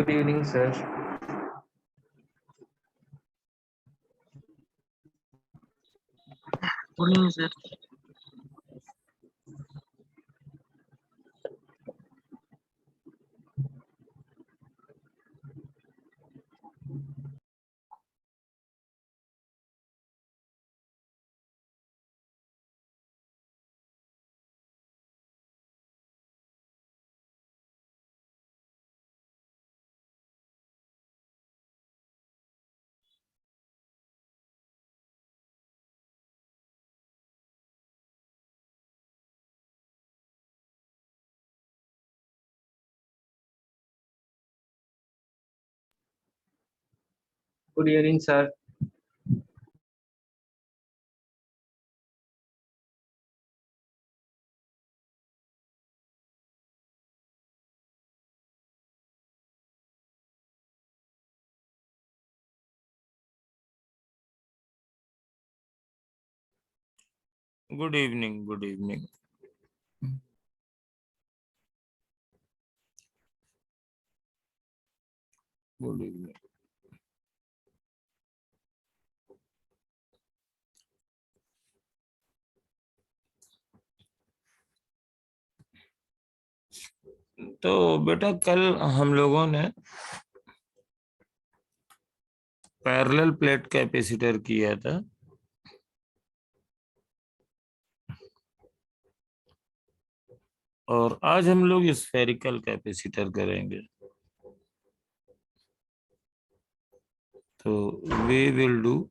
Good evening, sir. Good evening, sir. Good evening, sir. Good evening. Good evening. Good evening. तो बेटा कल हम लोगों ने पैरेलल प्लेट कैपेसिटर किया था। और आज हम लोग स्फेरिकल कैपेसिटर करेंगे। तो we will do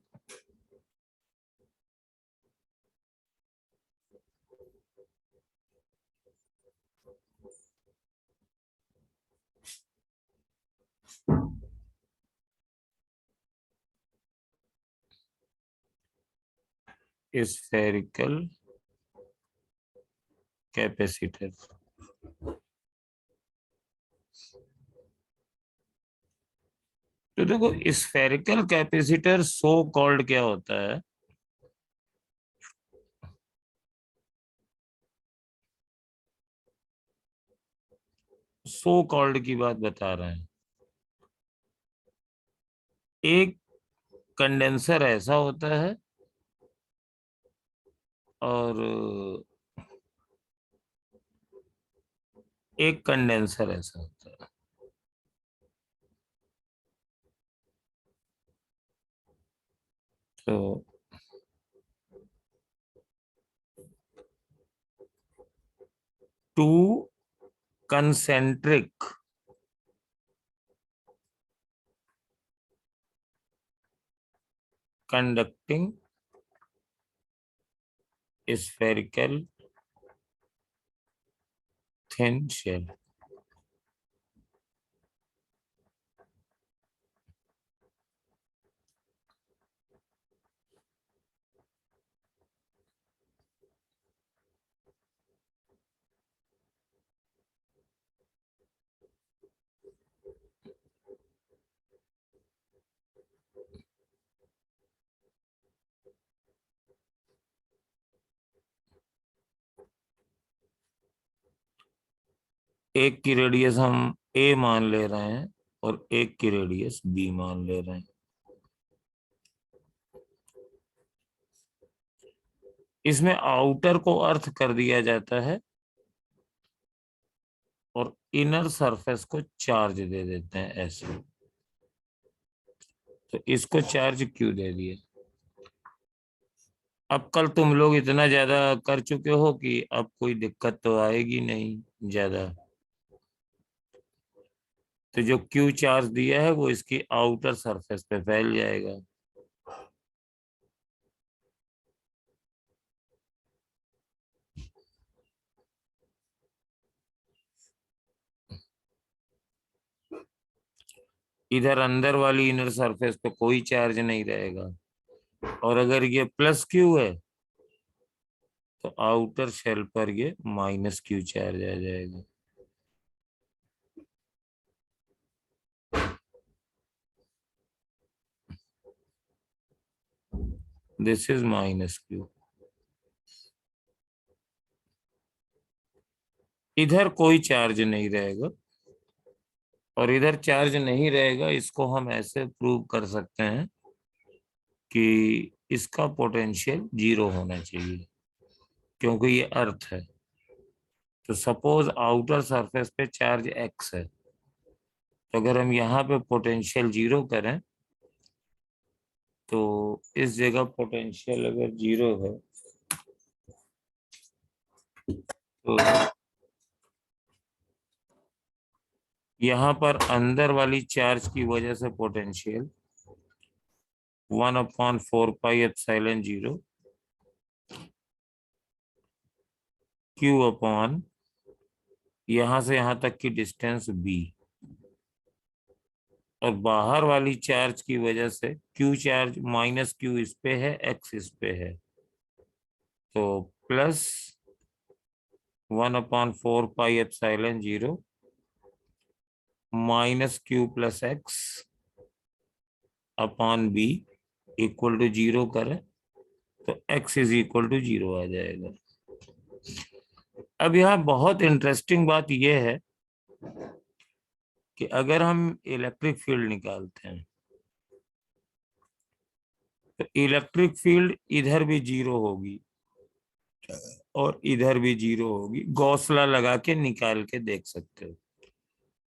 spherical capacitor. तो देखो स्फेरिकल कैपेसिटर सो कॉल्ड क्या होता है? सो कॉल्ड की बात बता रहे हैं। एक कंडेंसर ऐसा होता है और एक कंडेंसर ऐसा होता है। तो to concentric conducting spherical thin shell। एक की रेडियस हम ए मान ले रहे हैं और एक की रेडियस बी मान ले रहे हैं। इसमें आउटर को अर्थ कर दिया जाता है और इनर सरफेस को चार्ज दे देते हैं ऐसे। तो इसको चार्ज क्यों दे दिए? अब कल तुम लोग इतना ज्यादा कर चुके हो कि अब कोई दिक्कत तो आएगी नहीं ज्यादा। तो जो क्यू चार्ज दिया है वो इसकी आउटर सरफेस पे फैल जाएगा। इधर अंदर वाली इनर सरफेस पे कोई चार्ज नहीं रहेगा। और अगर ये प्लस क्यू है तो आउटर शेल पर ये माइनस क्यू चार्ज आ जाएगा। This is minus Q. इधर कोई चार्ज नहीं रहेगा और इधर चार्ज नहीं रहेगा। इसको हम ऐसे प्रूव कर सकते हैं कि इसका पोटेंशियल 0 होना चाहिए, क्योंकि ये अर्थ है। तो सपोज आउटर सरफेस पे चार्ज x है, तो अगर हम यहाँ पे पोटेंशियल 0 करें, तो इस जगह पोटेंशियल अगर 0 है, तो यहाँ पर अंदर वाली चार्ज की वजह से पोटेंशियल 1/4πε0 Q अपॉन यहां से यहां तक की डिस्टेंस b, और बाहर वाली चार्ज की वजह से Q चार्ज -Q इस पे है, x इस पे है, तो plus 1/4πε0 -Q plus x upon b equal to 0 करें तो x इज इक्वल टू 0 आ जाएगा। अब यहाँ बहुत इंटरेस्टिंग बात यह है कि अगर हम इलेक्ट्रिक फील्ड निकालते हैं, तो इलेक्ट्रिक फील्ड इधर भी 0 होगी और इधर भी 0 होगी। गौसला लगा के निकाल के देख सकते हो।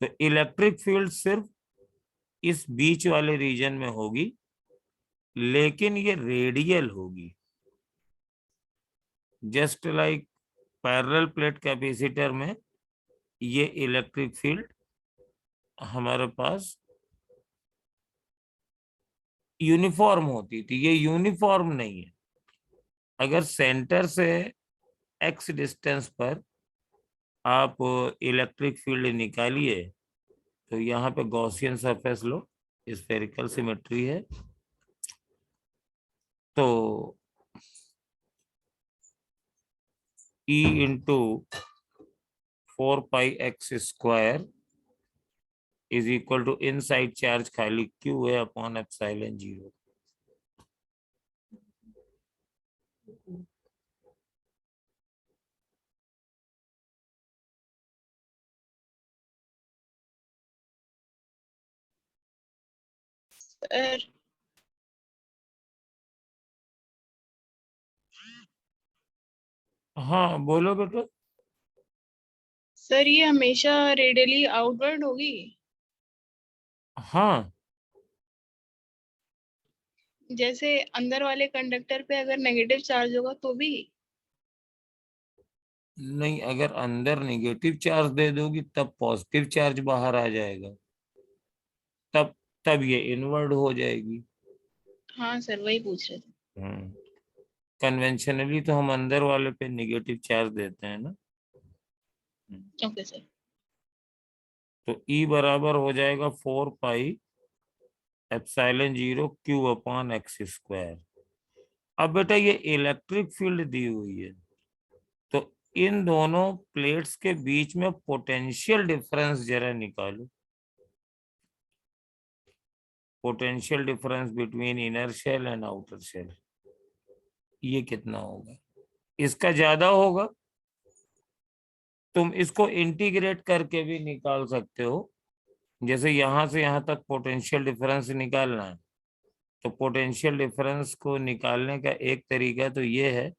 तो इलेक्ट्रिक फील्ड सिर्फ इस बीच वाले रीजन में होगी, लेकिन ये रेडियल होगी, just like parallel plate capacitor में ये इलेक्ट्रिक फील्ड हमारे पास यूनिफॉर्म होती थी, ये यूनिफॉर्म नहीं है। अगर सेंटर से x डिस्टेंस पर आप इलेक्ट्रिक फील्ड निकालिए, तो यहाँ पे गॉसियन सरफेस लो, स्फेरिकल सिमेट्री है, तो E into 4πx² is equal to inside charge खाली Q है अपॉन ε0। सर हाँ बोलो बेटा। सर ये हमेशा रेडियली आउटवर्ड होगी। हाँ, जैसे अंदर वाले कंडक्टर पे अगर नेगेटिव चार्ज होगा तो भी। नहीं, अगर अंदर निगेटिव चार्ज दे दोगी तब पॉजिटिव चार्ज बाहर आ जाएगा, तब तब ये इनवर्ड हो जाएगी। हाँ सर वही पूछ रहे थे। हम्म, कन्वेंशनली तो हम अंदर वाले पे निगेटिव चार्ज देते हैं ना। Okay sir. तो E बराबर हो जाएगा 4πε0 Q अपॉन x²। अब बेटा ये इलेक्ट्रिक फील्ड दी हुई है, तो इन दोनों प्लेट्स के बीच में पोटेंशियल डिफरेंस जरा निकालो। Potential difference between inner shell and outer shell, ये कितना होगा? इसका ज्यादा होगा। तुम इसको इंटीग्रेट करके भी निकाल सकते हो। जैसे यहां से यहां तक पोटेंशियल डिफरेंस निकालना है, तो पोटेंशियल डिफरेंस को निकालने का एक तरीका तो ये है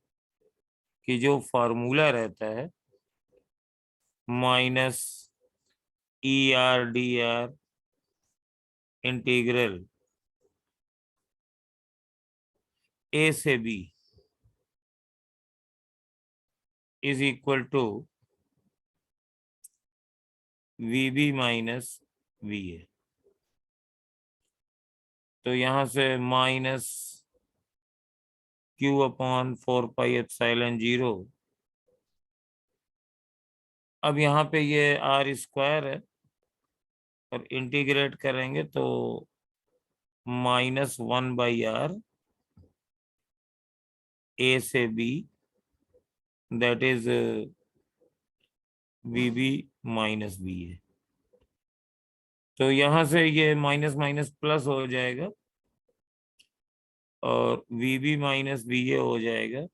कि जो फॉर्मूला रहता है -ER/dr इंटीग्रल A से B is equal to VB minus VA। तो यहां से -Q/4πε0। अब यहाँ पे ये R² है, और इंटीग्रेट करेंगे तो -1/r A से B, that is VB minus VA। तो यहां से ये माइनस माइनस प्लस हो जाएगा, और VB माइनस VA हो जाएगा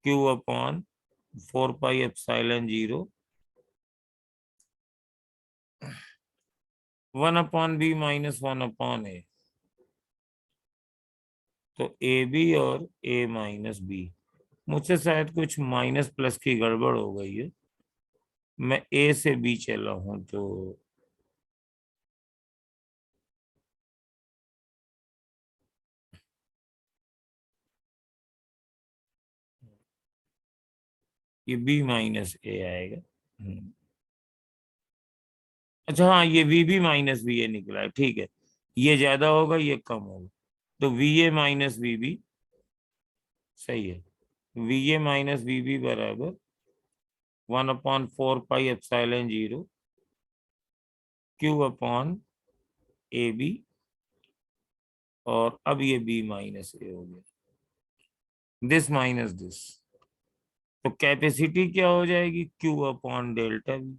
Q/4πε0 1/b माइनस 1/a, तो ए बी और a माइनस बी। मुझसे शायद कुछ माइनस प्लस की गड़बड़ हो गई है, मैं ए से बी चला हूं, तो ये बी माइनस ए आएगा। अच्छा हाँ, ये वी बी माइनस बी ए निकला है, ठीक है। ये ज्यादा होगा, ये कम होगा, तो V A minus V B सही है। V A minus V B बराबर 1/4 pi epsilon 0 q upon a b, और अब ये बी माइनस ए हो गया, दिस माइनस दिस, तो कैपेसिटी क्या हो जाएगी, क्यू अपॉन डेल्टा बी,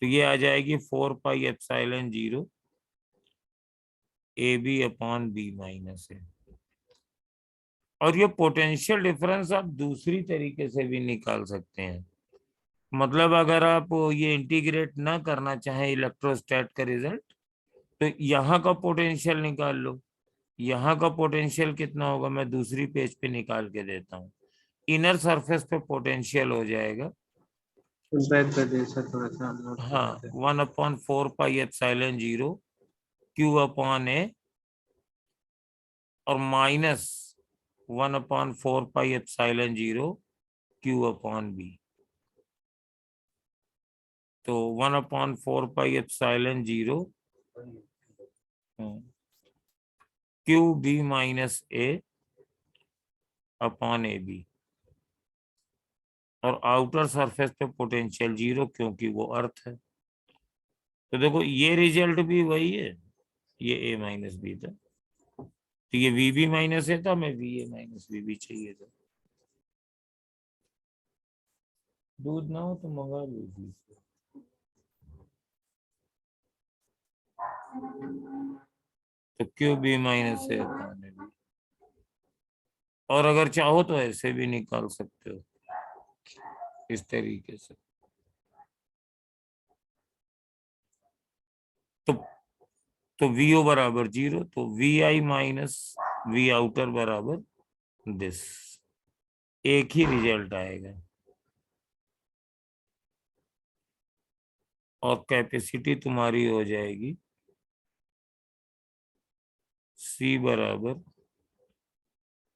तो ये आ जाएगी 4 pi epsilon 0 a b upon b minus a. और ये पोटेंशियल डिफरेंस आप दूसरी तरीके से भी निकाल सकते हैं। मतलब अगर आप ये इंटीग्रेट ना करना चाहें इलेक्ट्रोस्टैट का रिजल्ट, तो यहाँ का पोटेंशियल निकाल लो। यहाँ का पोटेंशियल कितना होगा, मैं दूसरी पेज पे निकाल के देता हूँ। इनर सरफेस पे पोटेंशियल हो जाएगा, बैक कर दे सर, थोड़ा सा नोट कर हाँ, लेते हैं। 1/4 pi epsilon 0 q upon a, और minus 1/4 pi epsilon 0 q upon b, तो 1/4 pi epsilon 0 q b minus a upon a b, और आउटर सरफेस पे पोटेंशियल 0 क्योंकि वो अर्थ है। तो देखो ये रिजल्ट भी वही है, ये ए माइनस बी था, तो ये वी बी माइनस ए था, मैं V A minus V B चाहिए था। दूध ना हो तो मंगा लीजिए। तो q b minus a upon a b, और अगर चाहो तो ऐसे भी निकाल सकते हो, इस तरीके से। तो तो वी ओ बराबर 0, तो V I minus V outer बराबर दिस, एक ही रिजल्ट आएगा। और कैपेसिटी तुम्हारी हो जाएगी सी बराबर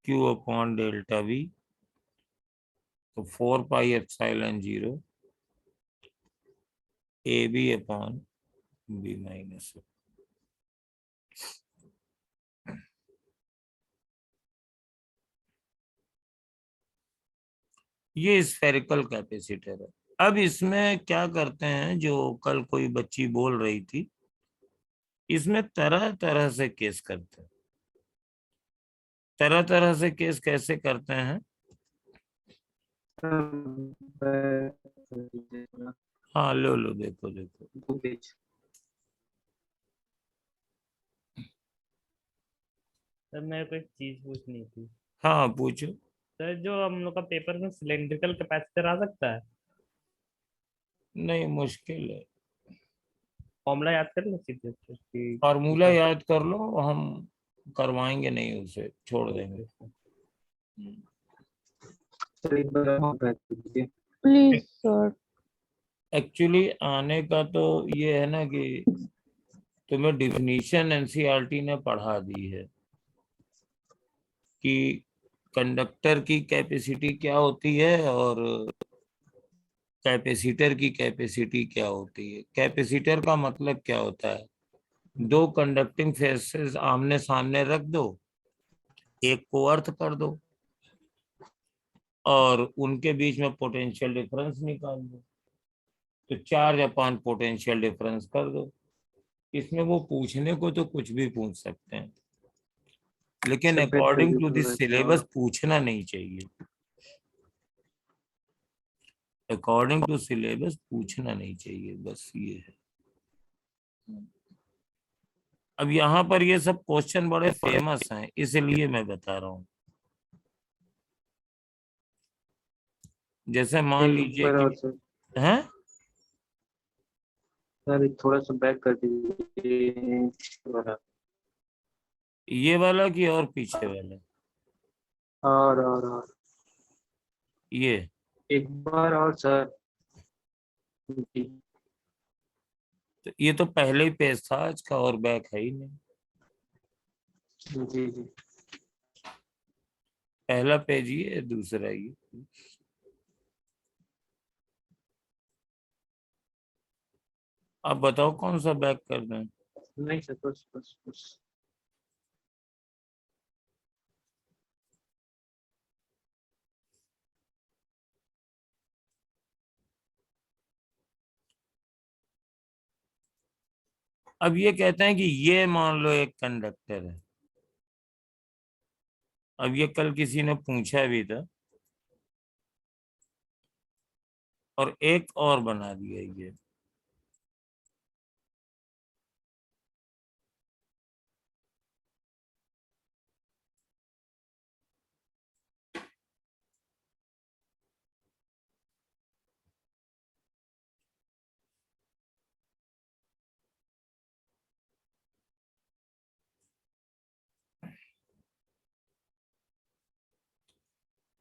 क्यू अपॉन डेल्टा बी, तो 4 pi epsilon 0 a b upon b minus. ये स्फेरिकल कैपेसिटर है। अब इसमें क्या करते हैं, जो कल कोई बच्ची बोल रही थी, इसमें तरह तरह से केस करते हैं। तरह तरह से केस कैसे करते हैं, बैक कर दीजिए थोड़ा, हाँ लो लो, देखो देखो। 2 पेज। सर मेरे को एक चीज पूछनी थी। हाँ पूछो। सर जो हम लोग का पेपर में सिलेंड्रिकल कैपेसिटर आ सकता है? नहीं, मुश्किल है, फॉर्मूला याद कर लो सीधे कि फार्मूला याद कर लो, हम करवाएंगे नहीं, उसे छोड़ देंगे। सर एक बार और बैक कर दीजिए। Please sir. एक्चुअली आने का तो ये है ना कि तुम्हें डिफिनीशन एनसीईआरटी ने पढ़ा दी है कि कंडक्टर की कैपेसिटी क्या होती है और कैपेसिटर की कैपेसिटी क्या होती है। कैपेसिटर का मतलब क्या होता है, दो कंडक्टिंग फेसेस आमने सामने रख दो, एक को अर्थ कर दो, और उनके बीच में पोटेंशियल डिफरेंस निकाल दो, तो चार्ज अपॉन पोटेंशियल डिफरेंस कर दो। इसमें वो पूछने को तो कुछ भी पूछ सकते हैं, लेकिन सर बैक कर अकॉर्डिंग टू दीजिए दिस थोड़ा सा। सिलेबस पूछना नहीं चाहिए। अकॉर्डिंग टू सिलेबस पूछना नहीं चाहिए, बस ये है। अब यहाँ पर ये सब क्वेश्चन बड़े फेमस हैं, इसलिए मैं बता रहा हूँ। जैसे मान एक लीजिए बार कि और सर, हैं, सर थोड़ा सा बैक कर दीजिए वाला। ये वाला कि और पीछे वाला? और ये एक बार और सर। जी तो ये तो पहले ही पेज था आज का, और बैक है ही नहीं। जी जी। पहला पेज ये है, दूसरा ये। आप बताओ कौन सा बैक कर दें? नहीं सर, बस बस बस। अब ये कहते हैं कि ये मान लो एक कंडक्टर है। अब ये कल किसी ने पूछा भी था, और एक और बना दिया ये।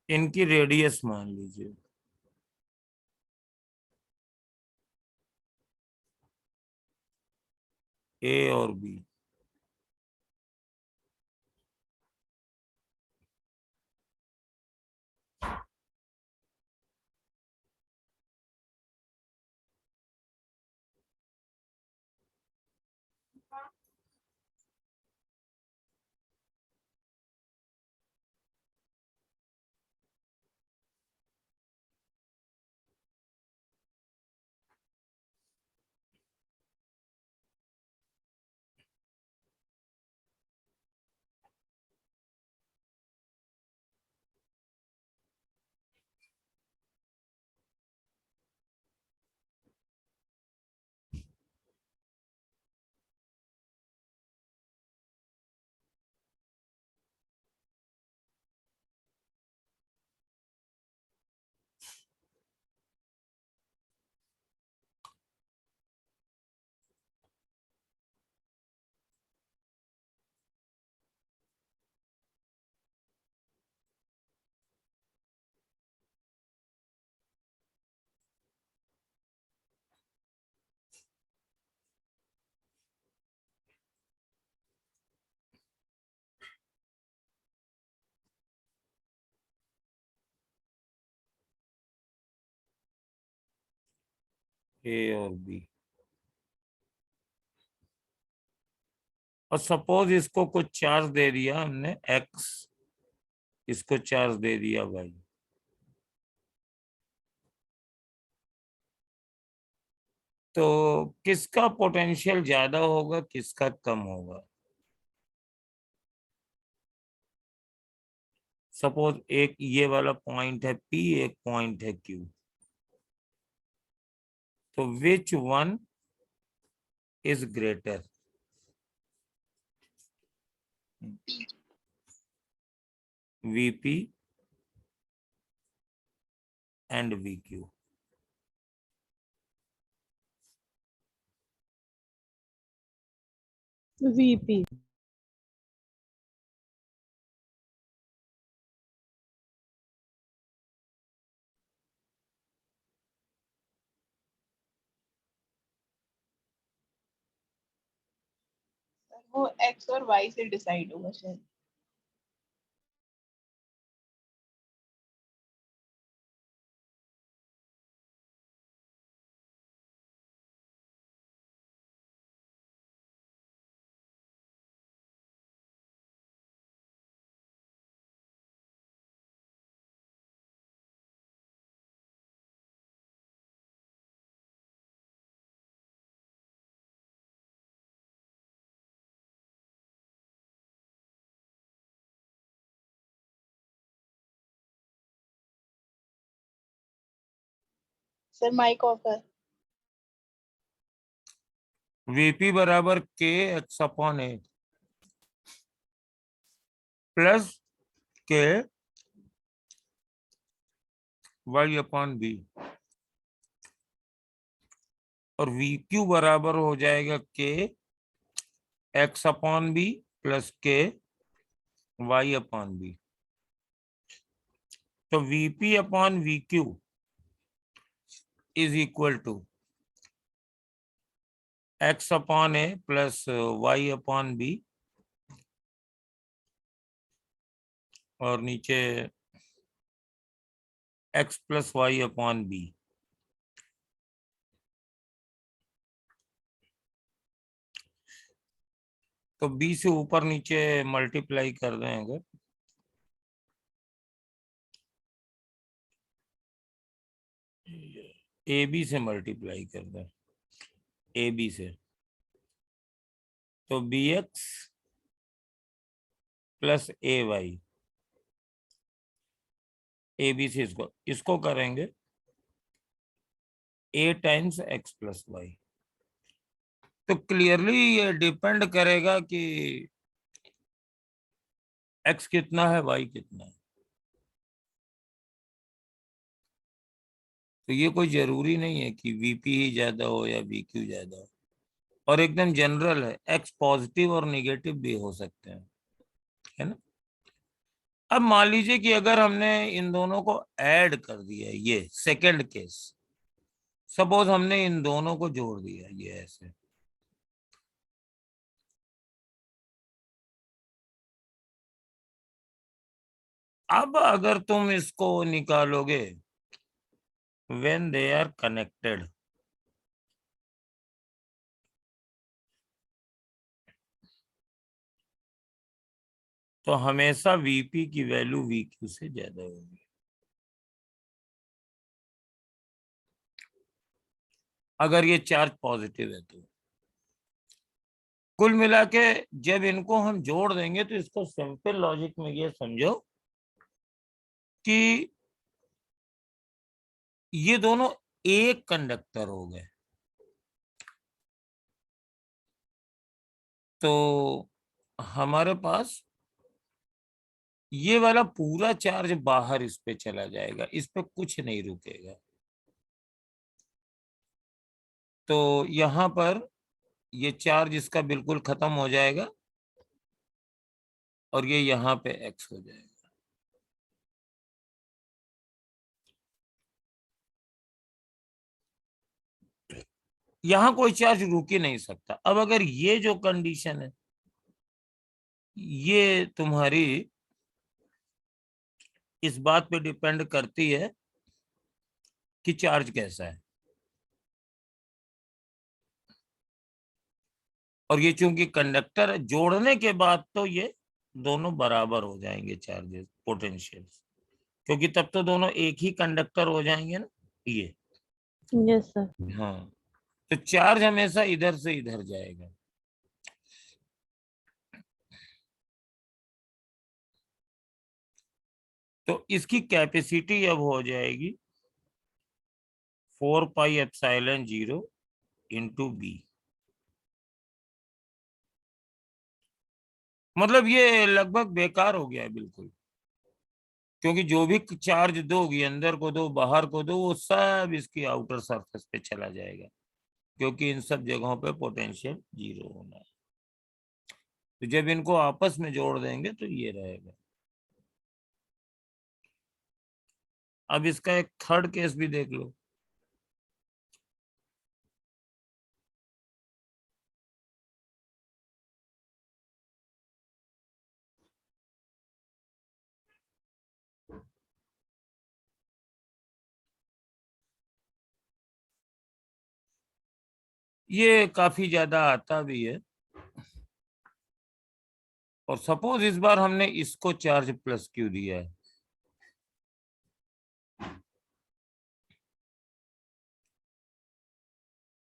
इनकी रेडियस मान लीजिए। ए और बी। ए और बी। और सपोज इसको कुछ चार्ज दे दिया हमने एक्स, इसको चार्ज दे दिया वाई। तो किसका पोटेंशियल ज्यादा होगा, किसका कम होगा? सपोज एक ये वाला पॉइंट है P, एक पॉइंट है Q। तो which one is greater? VP and VQ। VP। वो एक्स और वाई से डिसाइड होगा शायद। सर माइक ऑफ है। VP बराबर K(X)/A प्लस K(Y)/B। और वी क्यू बराबर हो जाएगा k x upon b plus k y upon b. तो VP upon V q is equal to x upon a plus y upon b, और नीचे x plus y upon b. तो b से ऊपर नीचे मल्टीप्लाई कर दें अगर, ए बी से मल्टीप्लाई कर दें, ए बी से, तो b x plus a y, a b से इसको इसको करेंगे a times x plus y. तो क्लियरली ये डिपेंड करेगा कि एक्स कितना है वाई कितना है। तो ये कोई जरूरी नहीं है कि वीपी ही ज्यादा हो या वीक्यू ज्यादा हो, और एकदम जनरल है, एक्स पॉजिटिव और निगेटिव भी हो सकते हैं, है ना। अब मान लीजिए कि अगर हमने इन दोनों को ऐड कर दिया, ये सेकंड केस, सपोज हमने इन दोनों को जोड़ दिया ये ऐसे, अब अगर तुम इसको निकालोगे व्हेन दे आर कनेक्टेड, तो हमेशा वीपी की वैल्यू वीक्यू से ज्यादा होगी। अगर ये चार्ज पॉजिटिव है तो कुल मिला के जब इनको हम जोड़ देंगे तो इसको सिंपल लॉजिक में ये समझो कि ये दोनों एक कंडक्टर हो गए। तो हमारे पास ये वाला पूरा चार्ज बाहर इस पे चला जाएगा, इस पे कुछ नहीं रुकेगा। तो यहां पर ये चार्ज इसका बिल्कुल खत्म हो जाएगा और ये यहां पे एक्स हो जाएगा। यहां कोई चार्ज रुक ही नहीं सकता। अब अगर ये जो कंडीशन है ये तुम्हारी इस बात पे डिपेंड करती है कि चार्ज कैसा है, और ये चूंकि कंडक्टर है, जोड़ने के बाद तो ये दोनों बराबर हो जाएंगे चार्जेस पोटेंशियल, क्योंकि तब तो दोनों एक ही कंडक्टर हो जाएंगे ना ये। Yes sir. हाँ, तो चार्ज हमेशा इधर से इधर जाएगा। तो इसकी कैपेसिटी अब हो जाएगी 4πε0 इंटू बी। मतलब ये लगभग बेकार हो गया है बिल्कुल, क्योंकि जो भी चार्ज दोगी, अंदर को दो बाहर को दो, वो सब इसकी आउटर सरफेस पे चला जाएगा, क्योंकि इन सब जगहों पे पोटेंशियल जीरो होना है। तो जब इनको आपस में जोड़ देंगे तो ये रहेगा। अब इसका एक थर्ड केस भी देख लो। ये काफी ज्यादा आता भी है। और सपोज इस बार हमने इसको चार्ज प्लस क्यू दिया है,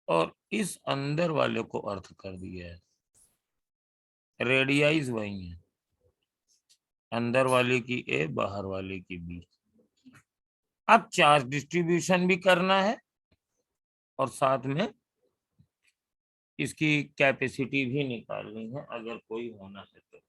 और इस अंदर वाले को अर्थ कर दिया है, रेडियाइज वही है, अंदर वाले की ए बाहर वाले की बी। अब चार्ज डिस्ट्रीब्यूशन भी करना है और साथ में इसकी कैपेसिटी भी निकालनी है अगर कोई होना है तो।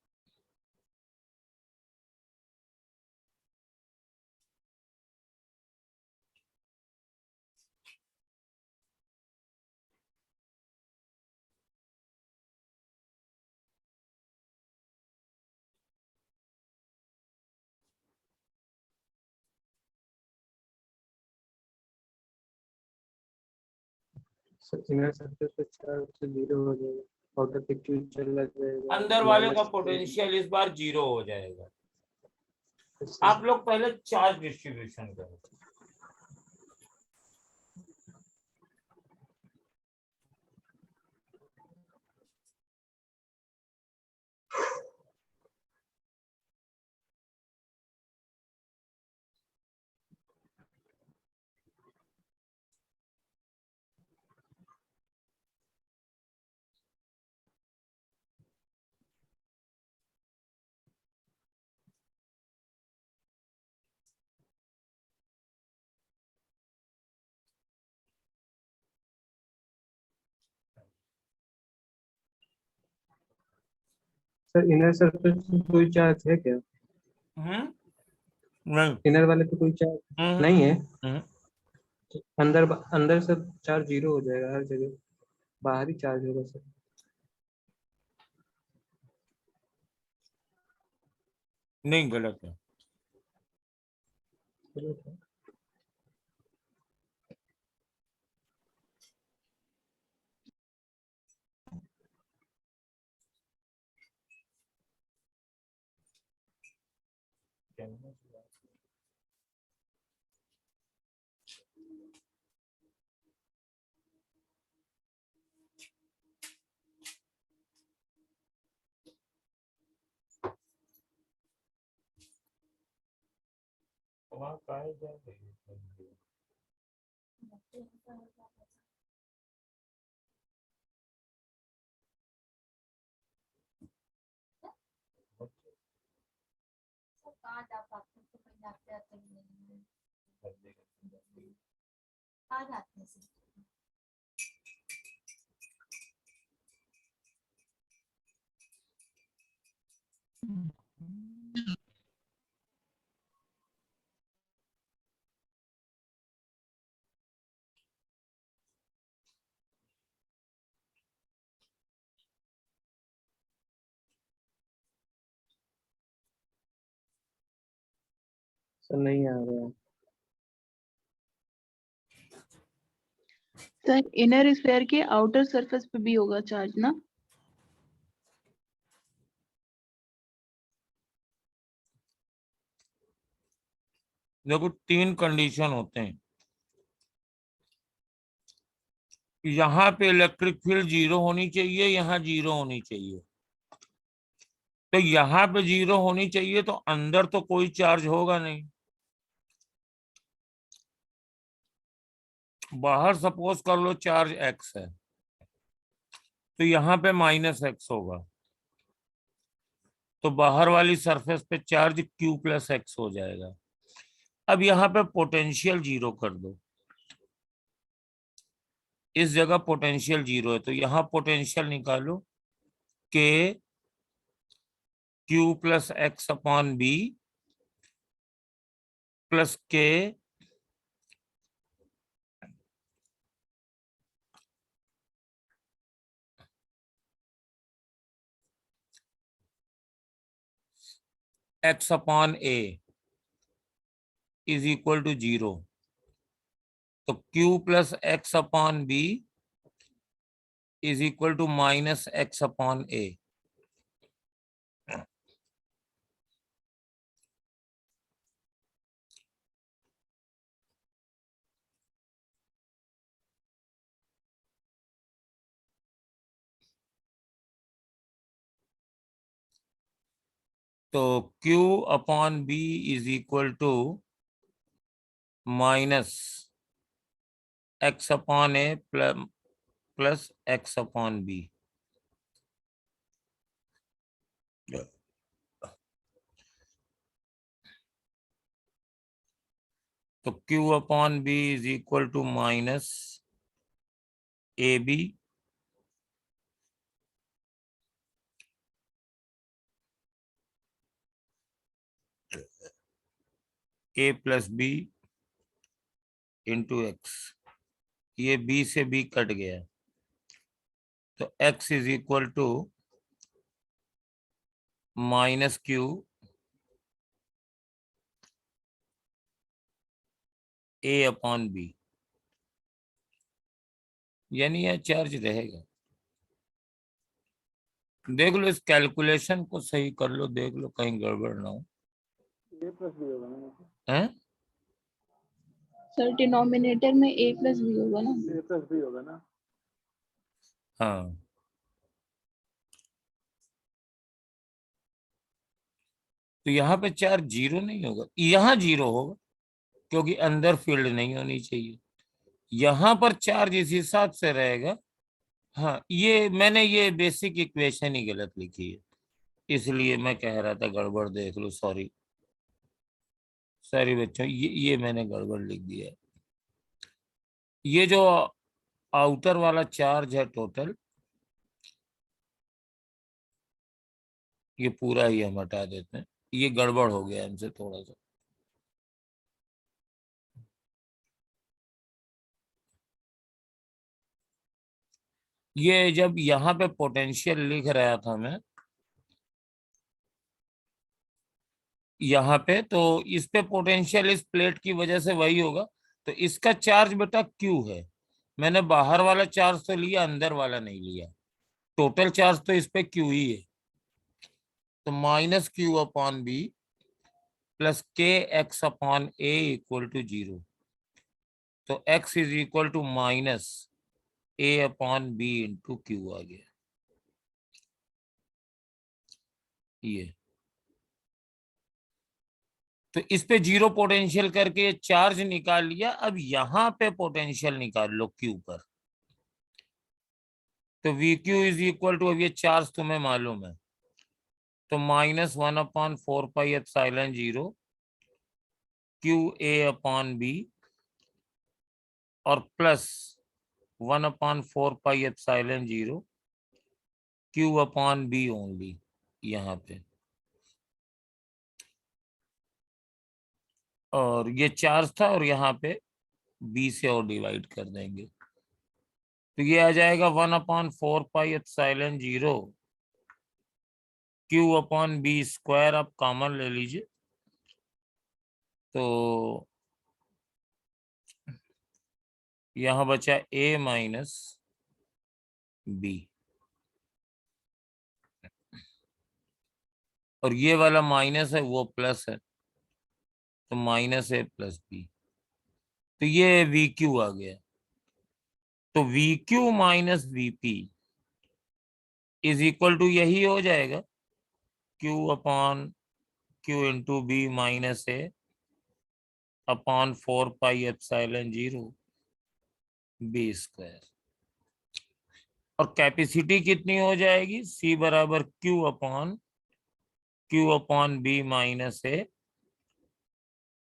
इनर सरफेस पे चार्ज तो 0 हो जाएगा, आउटर पे क्यू चला जाएगा, अंदर वाले का -Q। पोटेंशियल इस बार 0 हो जाएगा। अच्छा, आप लोग पहले चार्ज डिस्ट्रीब्यूशन करो। सर इनर सरफेस पे कोई चार्ज है क्या? नहीं। इनर वाले पे कोई चार्ज हम्म, नहीं है? हम्म, अंदर अंदर सब चार्ज 0 हो जाएगा हर जगह, बाहर ही चार्ज होगा सर। नहीं, गलत है। वहाँ काहे जा रही है? कहाँ जा पाते हैं, तो कहीं आते आते नहीं हैं। कहाँ जाते हैं सर? सर नहीं आ रहा है। सर इनर स्फीयर के आउटर सरफेस पे भी होगा चार्ज ना? देखो, 3 कंडीशन होते हैं। यहाँ पे इलेक्ट्रिक फील्ड 0 होनी चाहिए, यहाँ 0 होनी चाहिए। तो यहाँ पे 0 होनी चाहिए, तो अंदर तो कोई चार्ज होगा नहीं। बाहर सपोज कर लो चार्ज x है, तो यहाँ पे -x होगा, तो बाहर वाली सरफेस पे चार्ज q + x हो जाएगा। अब यहाँ पे पोटेंशियल 0 कर दो, इस जगह पोटेंशियल 0 है, तो यहाँ पोटेंशियल निकालो k q + x/b + k x/a is equal to 0। तो q + x/b is equal to -x/a। तो q/b is equal to -x/a plus x/b। तो q/b is equal to -ab a + b into x। ये b से b cut गया, तो x is equal to -q a/b। यानी यह charge रहेगा। देख लो, इस कैलकुलेशन को सही कर लो, देख लो कहीं गड़बड़ ना हो। हैं? सर डिनोमिनेटर में a प्लस बी होगा ना। हाँ, तो यहाँ पे चार्ज जीरो नहीं होगा, यहाँ जीरो होगा क्योंकि अंदर फील्ड नहीं होनी चाहिए। यहाँ पर चार्ज इस हिसाब से रहेगा। हाँ, ये मैंने ये बेसिक इक्वेशन ही गलत लिखी है, इसलिए मैं कह रहा था गड़बड़ देख लो। सॉरी सॉरी बच्चों, ये मैंने गड़बड़ लिख दिया है। ये जो आउटर वाला चार्ज है टोटल, ये पूरा ही हम हटा देते हैं, ये गड़बड़ हो गया हमसे थोड़ा सा। ये जब यहाँ पे पोटेंशियल लिख रहा था मैं यहाँ पे, तो इस पे पोटेंशियल इस प्लेट की वजह से वही होगा। तो इसका चार्ज बेटा क्यू है। मैंने बाहर वाला चार्ज तो लिया, अंदर वाला नहीं लिया। टोटल चार्ज तो इस पे क्यू ही है। तो minus q upon b plus k x upon a equal to 0। तो x is equal to minus a upon b into q आ गया। ये तो इस पे जीरो पोटेंशियल करके चार्ज निकाल लिया। अब यहां पे पोटेंशियल निकाल लो क्यू पर। तो v q is equal to, अब ये चार्ज तुम्हें मालूम है, तो -1/4πε0 क्यू ए अपॉन बी और plus 1/4πε0 q upon b only यहाँ पे। और ये चार्ज था और यहाँ पे बी से और डिवाइड कर देंगे, तो ये आ जाएगा 1/4πε0 क्यू अपॉन बी स्क्वायर। आप कॉमन ले लीजिए, तो यहां बचा a माइनस बी, और ये वाला माइनस है वो प्लस है, तो माइनस a प्लस बी। तो ये वी क्यू आ गया। तो v q minus v p is equal to यही हो जाएगा, q upon q into b minus a upon 4πε0 b square. और कैपेसिटी कितनी हो जाएगी, सी बराबर q upon b minus a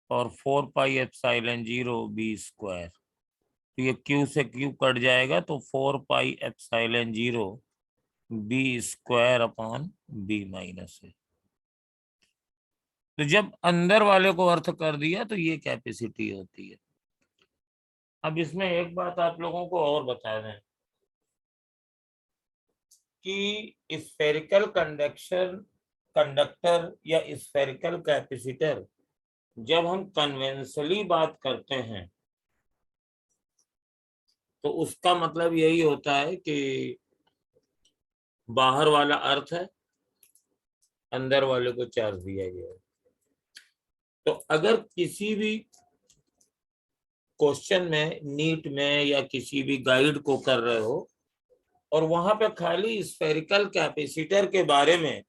और 4πε0 बी स्क्वायर। तो ये क्यू से क्यू कट जाएगा, तो 4πε0 b square upon b minus a. तो जब अंदर वाले को अर्थ कर दिया तो ये कैपेसिटी होती है। अब इसमें एक बात आप लोगों को और बता दें कि स्फेरिकल कंडक्टर या स्फेरिकल कैपेसिटर, जब हम कन्वेंशनली बात करते हैं तो उसका मतलब यही होता है कि बाहर वाला अर्थ है, अंदर वाले को चार्ज दिया गया है। तो अगर किसी भी क्वेश्चन में, नीट में या किसी भी गाइड को कर रहे हो और वहां पे खाली स्फेरिकल कैपेसिटर के बारे में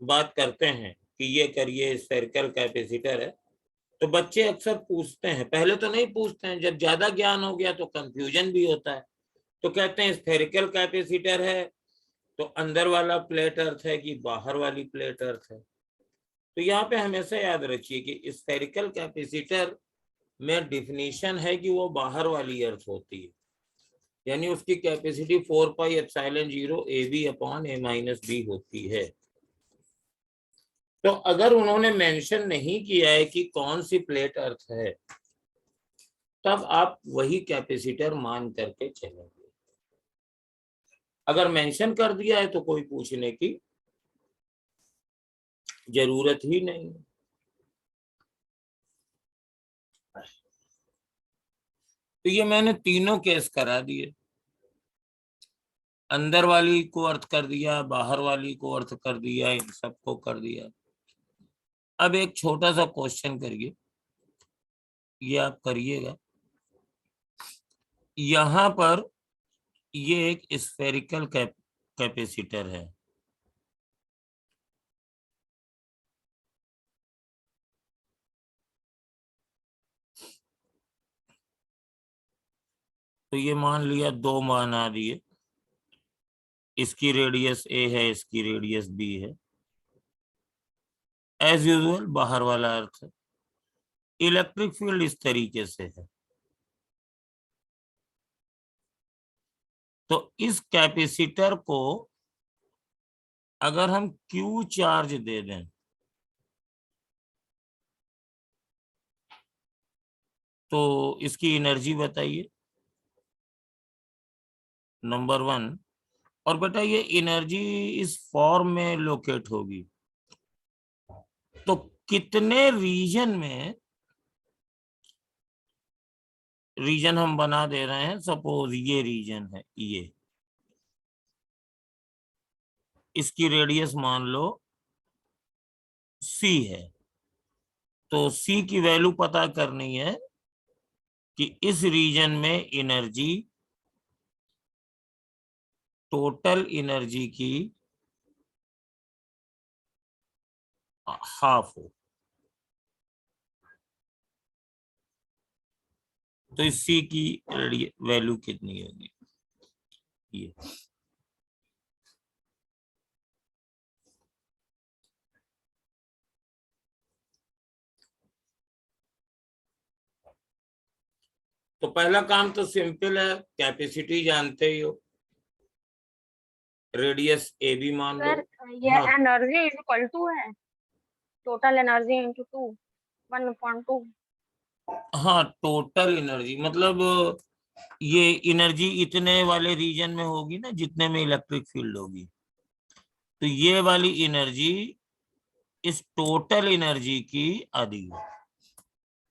बात करते हैं कि ये करिए स्फेरिकल कैपेसिटर है, तो बच्चे अक्सर पूछते हैं, पहले तो नहीं पूछते हैं, जब ज्यादा ज्ञान हो गया तो कंफ्यूजन भी होता है। तो कहते हैं स्फेरिकल कैपेसिटर है तो अंदर वाला प्लेट अर्थ है कि बाहर वाली प्लेट अर्थ है। तो यहाँ पे हमेशा याद रखिए कि स्फेरिकल कैपेसिटर में डिफिनीशन है कि वो बाहर वाली अर्थ होती है, यानी उसकी capacity 4πε0 AB upon A minus b होती है। तो अगर उन्होंने मेंशन नहीं किया है कि कौन सी प्लेट अर्थ है, तब आप वही कैपेसिटर मान करके चलेंगे। अगर मेंशन कर दिया है तो कोई पूछने की जरूरत ही नहीं। तो ये मैंने तीनों केस करा दिए। अंदर वाली को अर्थ कर दिया, बाहर वाली को अर्थ कर दिया, इन सबको कर दिया। अब एक छोटा सा क्वेश्चन करिए, ये आप करिएगा। यहां पर ये एक स्फेरिकल कैपेसिटर है। तो ये मान लिया दो मान आ दिए, इसकी रेडियस ए है, इसकी रेडियस बी है। एज यूजुअल बाहर वाला अर्थ है। इलेक्ट्रिक फील्ड इस तरीके से है। तो इस कैपेसिटर को अगर हम क्यू चार्ज दे दें तो इसकी एनर्जी बताइए, नंबर 1। और बेटा ये एनर्जी इस फॉर्म में लोकेट होगी, तो कितने रीजन में, रीजन हम बना दे रहे हैं, सपोज ये रीजन है, ये इसकी रेडियस मान लो सी है। तो सी की वैल्यू पता करनी है कि इस रीजन में एनर्जी, टोटल एनर्जी की हाफ हो। तो इस सी की वैल्यू कितनी होगी, ये। तो पहला काम तो सिंपल है, कैपेसिटी जानते ही हो, रेडियस ए बी मान लो। सर ये हाँ एनर्जी इज इक्वल टू है टोटल एनर्जी इनटू 2 1.2। हाँ, टोटल एनर्जी मतलब ये एनर्जी इतने वाले रीजन में होगी ना जितने में इलेक्ट्रिक फील्ड होगी। तो ये वाली एनर्जी इस टोटल एनर्जी की आधी है।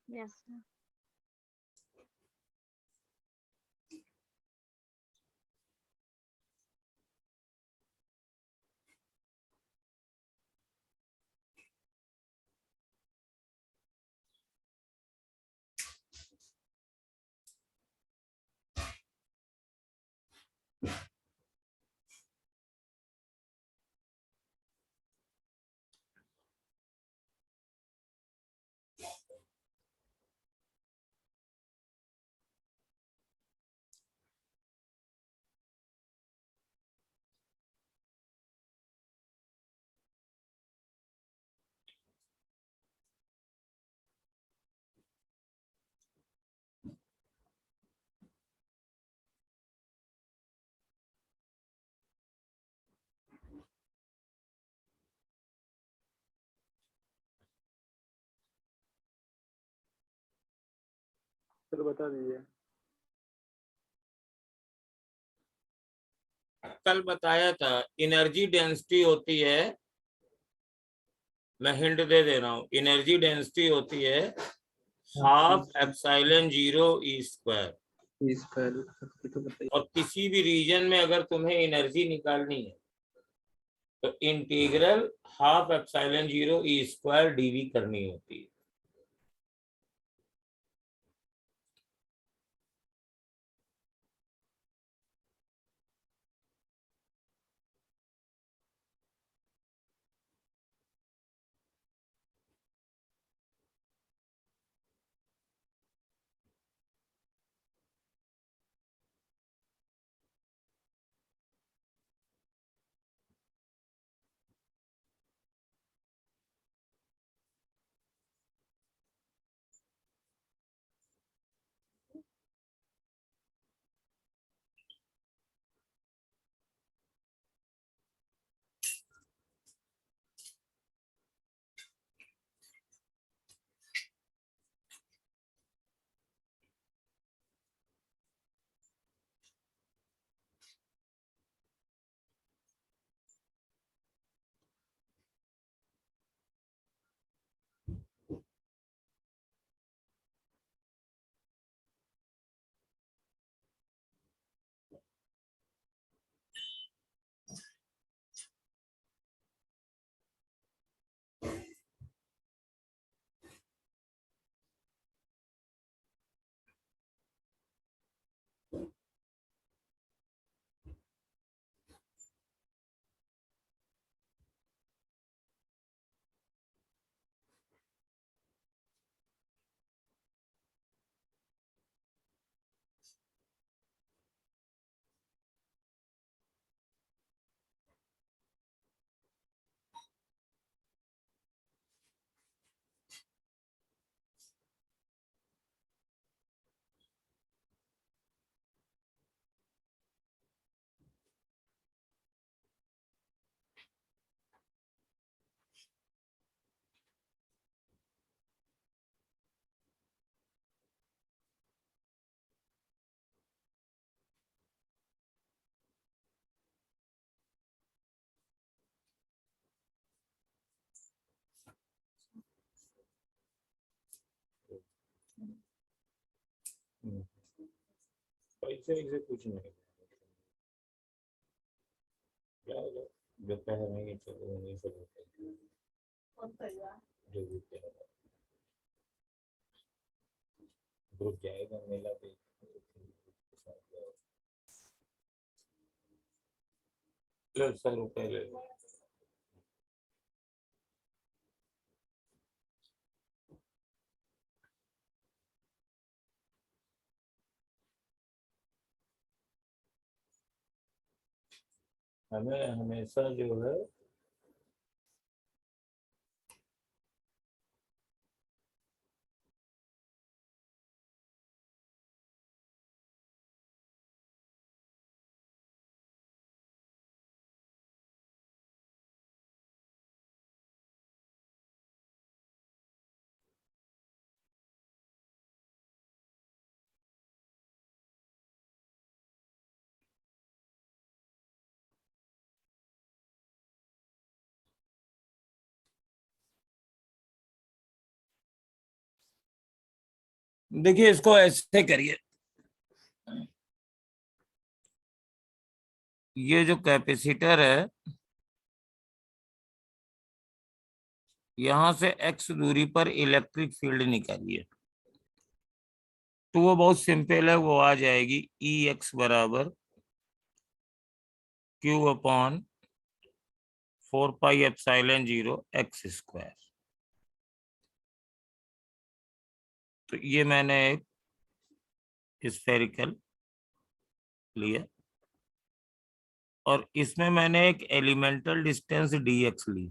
Yes sir. चलो बता दीजिए। कल बताया था एनर्जी डेंसिटी होती है, मैं हिंट दे रहा हूँ, एनर्जी डेंसिटी होती है हाफ एप्सिलॉन 0 ई स्क्वायर। इस पर तो बताइए। और किसी भी रीजन में अगर तुम्हें एनर्जी निकालनी है तो integral half epsilon 0 E square DV करनी होती है। एक्सरसाइज से कुछ नहीं जाएगा, दोपहर में ही चलो वहीं से जो भी ग्रुप जाएगा मेला पे। ले 100 रुपए ले लो। हमें हमेशा जो है देखिए इसको ऐसे करिए, ये जो कैपेसिटर है यहां से x दूरी पर इलेक्ट्रिक फील्ड निकालिए, तो वो बहुत सिंपल है, वो आ जाएगी Ex बराबर Q अपॉन 4πε0 x स्क्वायर। तो ये मैंने एक स्फेरिकल लिया और इसमें मैंने एक एलिमेंटल डिस्टेंस dx ली।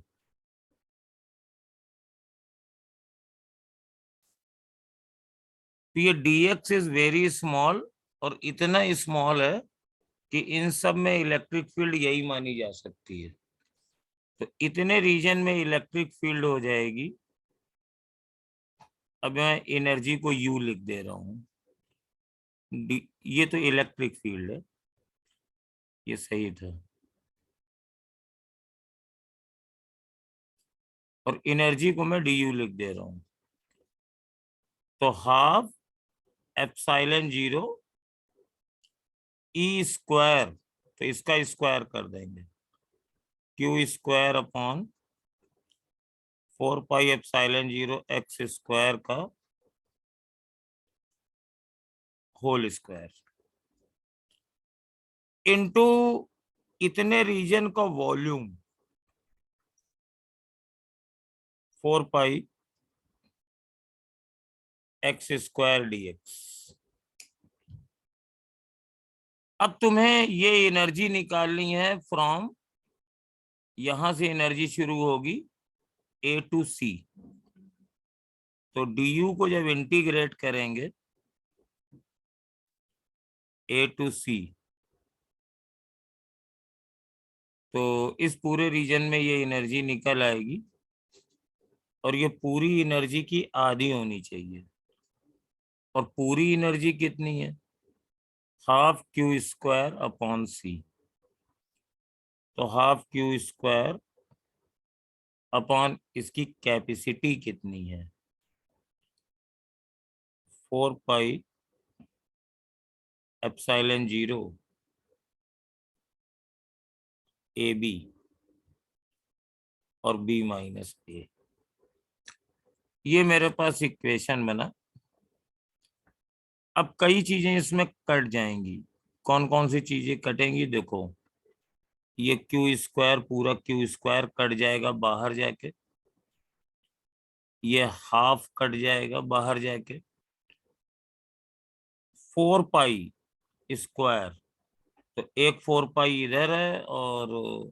तो ये dx इज वेरी स्मॉल और इतना स्मॉल है कि इन सब में इलेक्ट्रिक फील्ड यही मानी जा सकती है। तो इतने रीजन में इलेक्ट्रिक फील्ड हो जाएगी। अब मैं एनर्जी को U लिख दे रहा हूं। ये तो इलेक्ट्रिक फील्ड है, ये सही था। और एनर्जी को मैं du लिख दे रहा हूं। तो हाफ एप्सिलॉन 0 E स्क्वायर, तो इसका स्क्वायर कर देंगे, Q square upon 4πε0 x square का होल स्क्वायर इनटू इतने रीजन का वॉल्यूम 4π x स्क्वायर dx। अब तुम्हें ये एनर्जी निकालनी है फ्रॉम, यहां से एनर्जी शुरू होगी A to C। तो du को जब इंटीग्रेट करेंगे A to C, तो इस पूरे रीजन में ये एनर्जी निकल आएगी और ये पूरी एनर्जी की आधी होनी चाहिए। और पूरी एनर्जी कितनी है? Half Q square upon C। तो हाफ Q स्क्वायर अपॉन इसकी कैपेसिटी कितनी है? 4πε0 AB और B माइनस A। ये मेरे पास इक्वेशन बना। अब कई चीजें इसमें कट जाएंगी। कौन कौन सी चीजें कटेंगी? देखो, ये Q स्क्वायर, पूरा Q स्क्वायर कट जाएगा बाहर जाके, ये हाफ कट जाएगा बाहर जाके, 4π स्क्वायर, तो एक 4π इधर है और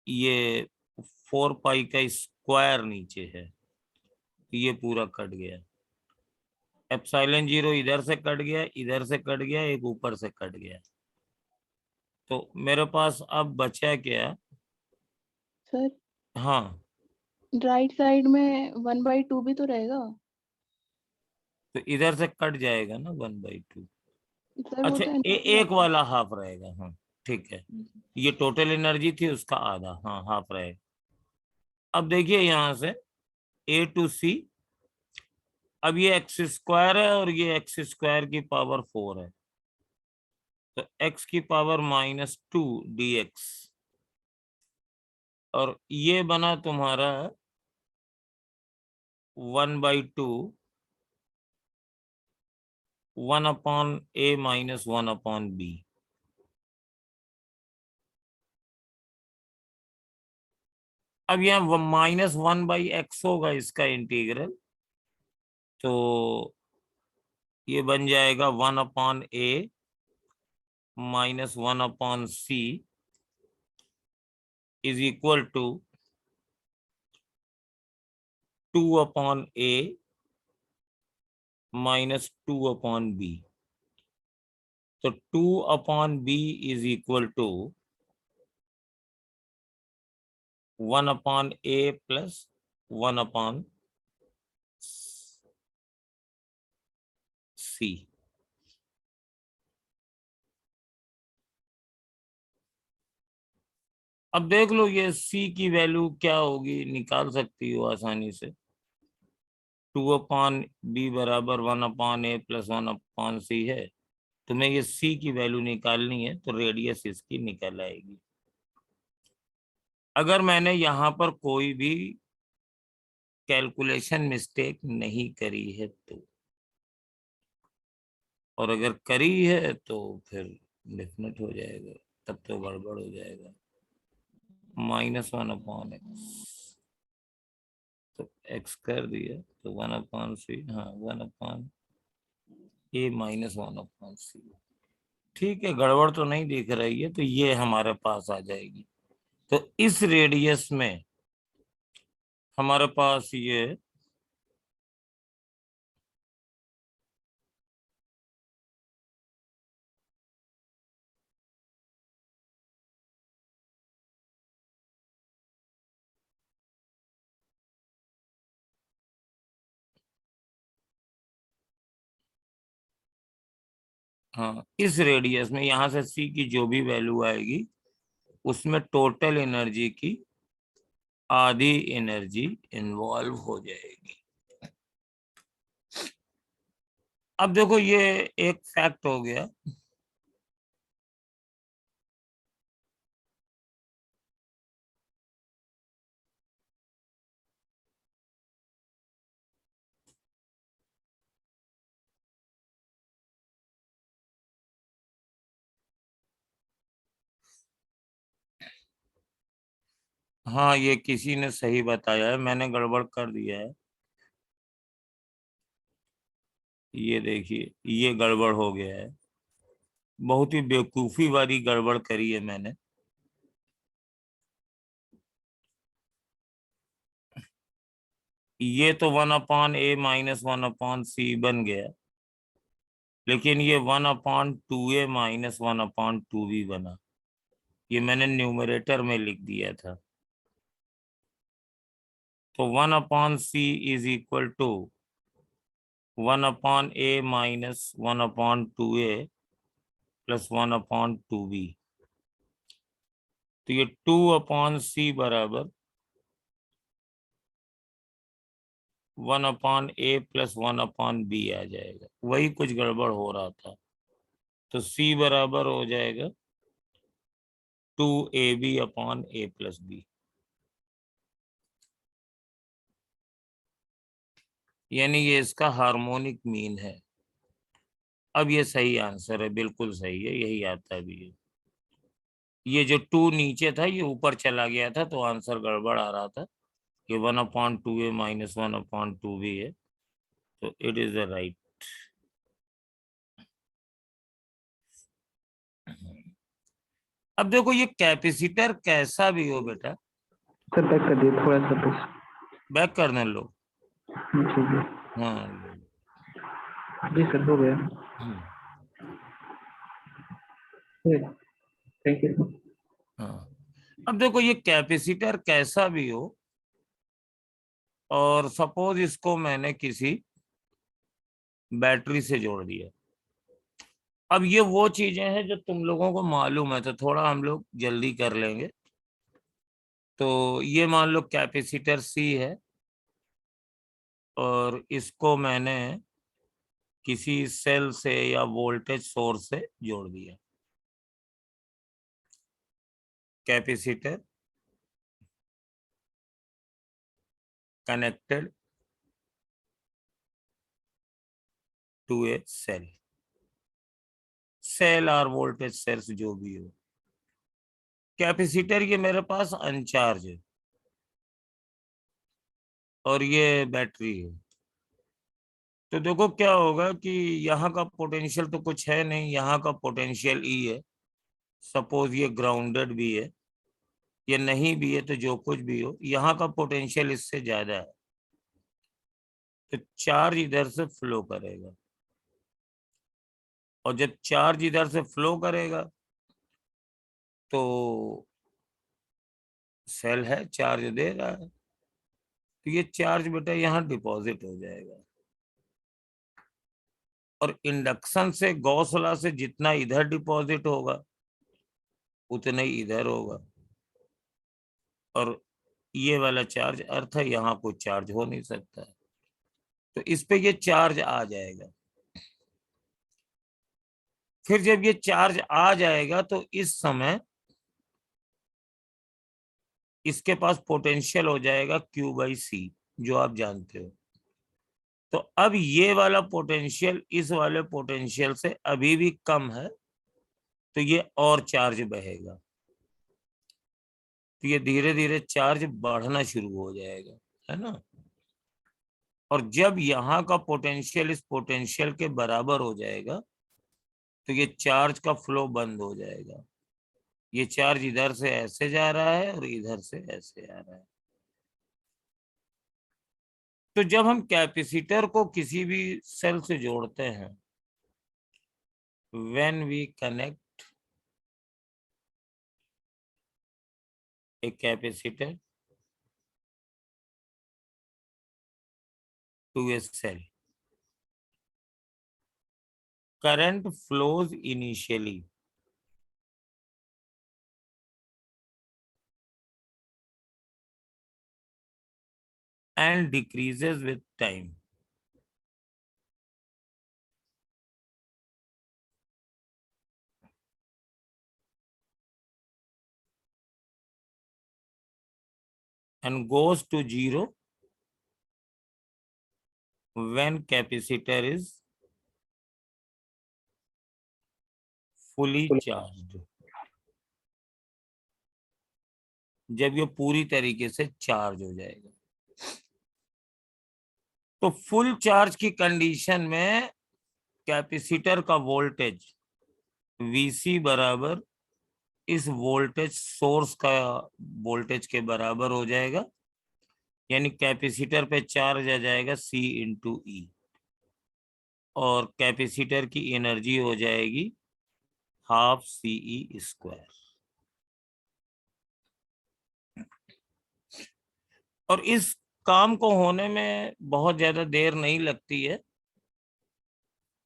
ये 4π का स्क्वायर नीचे है, तो ये पूरा कट गया। एप्सिलॉन 0 इधर से कट गया, इधर से कट गया, एक ऊपर से कट गया। तो मेरे पास अब बचा क्या? सर हाँ, राइट साइड में 1/2 भी तो रहेगा। तो इधर से कट जाएगा ना 1/2। सर वो अच्छा, तो एक वाला हाफ रहेगा। हाँ ठीक है, ये टोटल एनर्जी थी, उसका आधा, हाँ हाफ रहेगा। अब देखिए यहां से A to C, अब ये x स्क्वायर है और ये x स्क्वायर की पावर 4 है, तो x की पावर -2 dx, और ये बना तुम्हारा 1/2 1/a - 1/b। अब यहाँ -1/x होगा इसका इंटीग्रल, तो ये बन जाएगा 1/a - 1/c is equal to 2/a - 2/b। तो 2/b is equal to 1/a plus 1/c। अब देख लो ये c की वैल्यू क्या होगी, निकाल सकती हो आसानी से। 2/b बराबर 1/a प्लस 1/c है। तुम्हें ये c की वैल्यू निकालनी है तो रेडियस इसकी निकल आएगी। अगर मैंने यहाँ पर कोई भी कैलकुलेशन मिस्टेक नहीं करी है तो, और अगर करी है तो फिर डेफिनेट हो जाएगा, तब तो गड़बड़ हो जाएगा। -1/x, तो x कर दिया तो 1/c, हाँ 1/a - 1/c। ठीक है, गड़बड़ तो नहीं दिख रही है, तो ये हमारे पास आ जाएगी। तो इस रेडियस में हमारे पास ये हाँ, इस रेडियस में यहां से c की जो भी वैल्यू आएगी उसमें टोटल एनर्जी की आधी एनर्जी इन्वॉल्व हो जाएगी। अब देखो ये एक फैक्ट हो गया। हाँ, ये किसी ने सही बताया है, मैंने गड़बड़ कर दिया है। ये देखिए, ये गड़बड़ हो गया है, बहुत ही बेवकूफी वाली गड़बड़ करी है मैंने। ये तो 1/a - 1/c बन गया, लेकिन ये 1/2a - 1/2b बना। ये मैंने न्यूमरेटर में लिख दिया था। तो 1/c is equal to 1/a - 1/2a plus 1/2b। तो ये 2/c बराबर 1/a प्लस 1/b आ जाएगा। वही कुछ गड़बड़ हो रहा था। तो c बराबर हो जाएगा 2ab/a प्लस b, यानी ये इसका हार्मोनिक मीन है। अब ये सही आंसर है, बिल्कुल सही है, यही आता भी है। ये जो 2 नीचे था ये ऊपर चला गया था, तो आंसर गड़बड़ आ रहा था। ये 1/2a - 1/2b है, तो इट इज द राइट। अब देखो ये कैपेसिटर कैसा भी हो बेटा, सर बैक कर दिए थोड़ा सा बस। बैक करने लो। ठीक है हाँ लो। जी सर, हो गया। Thank you. हाँ, अब देखो ये कैपेसिटर कैसा भी हो, और सपोज इसको मैंने किसी बैटरी से जोड़ दिया। अब ये वो चीजें हैं जो तुम लोगों को मालूम है, तो थोड़ा हम लोग जल्दी कर लेंगे। तो ये मान लो कैपेसिटर सी है, और इसको मैंने किसी सेल से या वोल्टेज सोर्स से जोड़ दिया। Capacitor connected to a cell और वोल्टेज सेल्स जो भी हो। कैपेसिटर ये मेरे पास अनचार्ज है और ये बैटरी है। तो देखो क्या होगा कि यहाँ का पोटेंशियल तो कुछ है नहीं, यहाँ का पोटेंशियल ई है। सपोज ये ग्राउंडेड भी है, ये नहीं भी है, तो जो कुछ भी हो, यहाँ का पोटेंशियल इससे ज्यादा है, तो चार्ज इधर से फ्लो करेगा। और जब चार्ज इधर से फ्लो करेगा तो सेल है, चार्ज दे रहा है, तो ये चार्ज बेटा यहाँ डिपॉजिट हो जाएगा। और इंडक्शन से, गॉस लॉ से जितना इधर डिपॉजिट होगा उतना ही इधर होगा। और ये वाला चार्ज अर्थ है, यहाँ कोई चार्ज हो नहीं सकता है, तो इस पे ये चार्ज आ जाएगा। फिर जब ये चार्ज आ जाएगा तो इस समय इसके पास पोटेंशियल हो जाएगा Q/C, जो आप जानते हो। तो अब ये वाला पोटेंशियल इस वाले पोटेंशियल से अभी भी कम है, तो ये और चार्ज बहेगा, तो ये धीरे धीरे चार्ज बढ़ना शुरू हो जाएगा, है ना। और जब यहाँ का पोटेंशियल इस पोटेंशियल के बराबर हो जाएगा तो ये चार्ज का फ्लो बंद हो जाएगा। ये चार्ज इधर से ऐसे जा रहा है और इधर से ऐसे आ रहा है। तो जब हम कैपेसिटर को किसी भी सेल से जोड़ते हैं, when we connect a capacitor to a cell, current flows initially and decreases with time. And goes to zero when capacitor is fully charged. जब ये पूरी तरीके से चार्ज हो जाएगा, तो फुल चार्ज की कंडीशन में कैपेसिटर का वोल्टेज Vc बराबर इस वोल्टेज सोर्स का वोल्टेज के बराबर हो जाएगा, यानी कैपेसिटर पे चार्ज आ जाएगा C/E, और कैपेसिटर की एनर्जी हो जाएगी 12 CE²। और इस काम को होने में बहुत ज्यादा देर नहीं लगती है,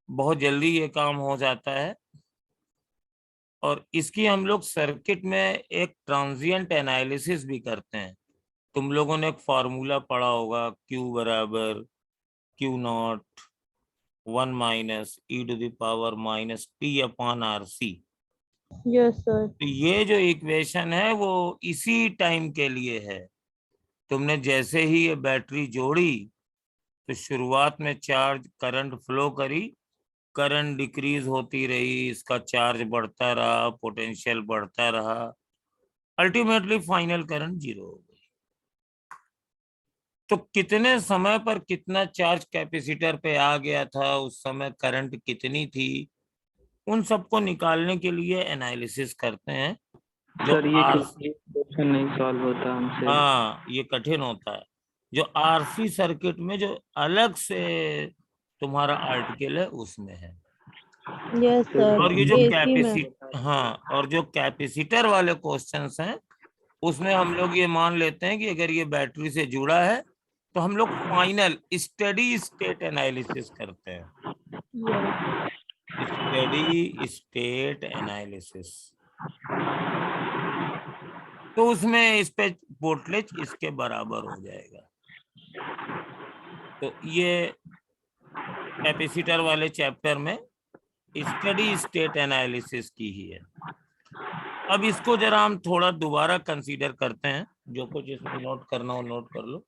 बहुत जल्दी ये काम हो जाता है। और इसकी हम लोग सर्किट में एक ट्रांजिएंट एनालिसिस भी करते हैं। तुम लोगों ने एक फार्मूला पढ़ा होगा, Q बराबर Q0 1 - e⁻⁻T/RC। Yes sir. तो ये जो इक्वेशन है वो इसी टाइम के लिए है। तुमने जैसे ही ये बैटरी जोड़ी तो शुरुआत में चार्ज करंट फ्लो करी, करंट डिक्रीज होती रही, इसका चार्ज बढ़ता रहा, पोटेंशियल बढ़ता रहा, अल्टीमेटली फाइनल करंट 0 हो गई। तो कितने समय पर कितना चार्ज कैपेसिटर पे आ गया था, उस समय करंट कितनी थी, उन सबको निकालने के लिए एनालिसिस करते हैं। सर ये क्वेश्चन नहीं सॉल्व होता हमसे। हाँ, ये कठिन होता है। जो आरसी सर्किट में जो अलग से तुम्हारा आर्टिकल है उसमें है। Yes sir. और ये जो AC में। हाँ, और जो कैपेसिटर वाले क्वेश्चंस हैं उसमें हम लोग ये मान लेते हैं कि अगर ये बैटरी से जुड़ा है तो हम लोग फाइनल स्टेडी स्टेट एनालिसिस करते हैं। स्टेडी स्टेट एनालिसिस, तो उसमें इस पे वोल्टेज इसके बराबर हो जाएगा। तो ये कैपेसिटर वाले चैप्टर में स्टेडी स्टेट एनालिसिस की ही है। अब इसको जरा हम थोड़ा दोबारा कंसीडर करते हैं, जो कुछ इसमें नोट करना हो नोट कर लो।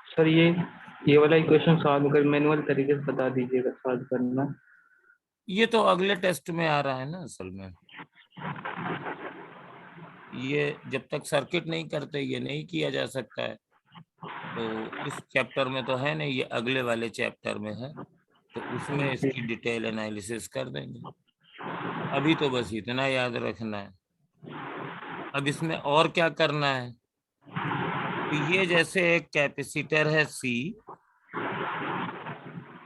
सर ये वाला इक्वेशन सॉल्व कर मैनुअल तरीके से बता दीजिएगा सॉल्व करना। ये तो अगले टेस्ट में आ रहा है ना असल में, ये जब तक सर्किट नहीं करते ये नहीं किया जा सकता है। तो इस चैप्टर में तो है नहीं, ये अगले वाले चैप्टर में है, तो उसमें इसकी डिटेल एनालिसिस कर देंगे। अभी तो बस इतना याद रखना है। अब इसमें और क्या करना है, तो ये जैसे एक कैपेसिटर है C